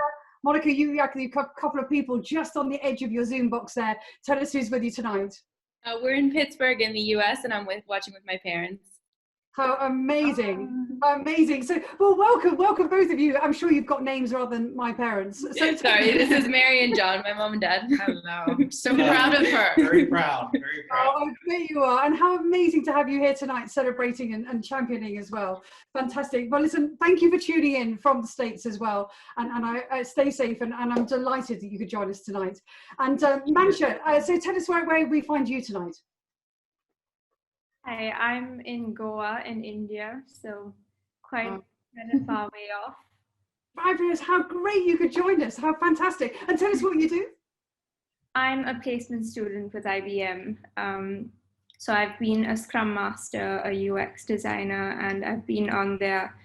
Monica, you actually a couple of people just on the edge of your Zoom box there. Tell us who's with you tonight. We're in Pittsburgh in the US, and I'm watching with my parents. How amazing. Amazing. So, well, welcome both of you. I'm sure you've got names rather than my parents. So sorry, this is Mary and John, my mom and dad. Hello. I'm so proud of her. Very proud, very proud. Oh, I bet you are. And how amazing to have you here tonight, celebrating and championing as well. Fantastic. Well, listen, thank you for tuning in from the States as well. And I stay safe, and I'm delighted that you could join us tonight. And Mansha, so tell us where we find you tonight. Hi, I'm in Goa in India, so quite kind of far way off. Fabulous. How great you could join us. How fantastic. And tell us what you do. I'm a placement student with IBM. So I've been a Scrum Master, a UX designer, and I've been on their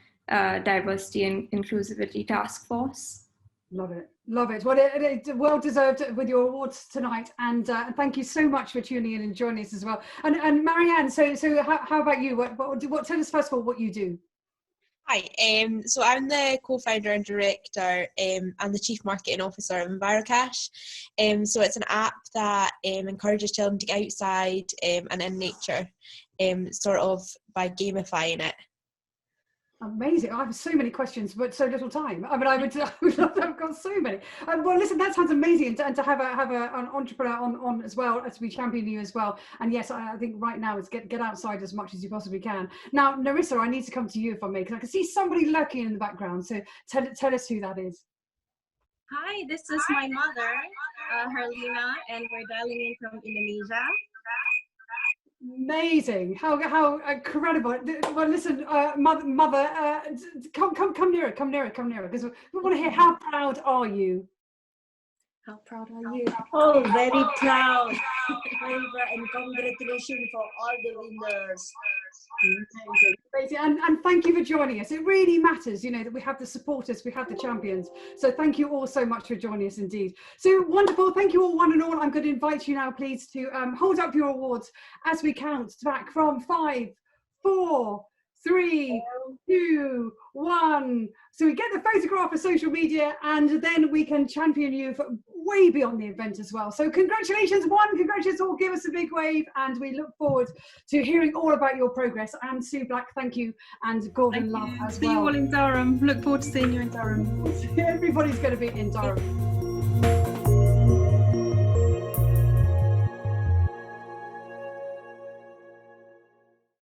diversity and inclusivity task force. Love it. Love it. Well, it's well deserved with your awards tonight. And thank you so much for tuning in and joining us as well. And Marianne, so how about you? What tell us first of all what you do. Hi, so I'm the co-founder and director and the chief marketing officer of EnviroCache. So it's an app that encourages children to get outside and in nature, sort of by gamifying it. Amazing. I have so many questions, but so little time. I mean, I would love to have got so many. Well, listen, that sounds amazing, and to have an entrepreneur on as well, as we champion you as well. And yes, I think right now is get outside as much as you possibly can. Now, Narissa, I need to come to you if I may, because I can see somebody lurking in the background. So tell us who that is. Hi, this is my mother, Herlina, and we're dialing in from Indonesia. Amazing! How incredible! Well, listen, mother, come nearer, because we want to hear how proud are you? How proud are you? Oh, very proud, and congratulations for all the winners. Amazing. And thank you for joining us. It really matters, that we have the supporters, we have the champions. So thank you all so much for joining us indeed. So wonderful. Thank you all, one and all. I'm going to invite you now, please, to hold up your awards as we count back from 5, 4, 3, 2, 1. So we get the photograph for social media, and then we can champion you for way beyond the event as well. So congratulations, congratulations all, give us a big wave, and we look forward to hearing all about your progress. And Sue Black, thank you, and Gordon Love as well. See you all in Durham. Look forward to seeing you in Durham. Everybody's going to be in Durham.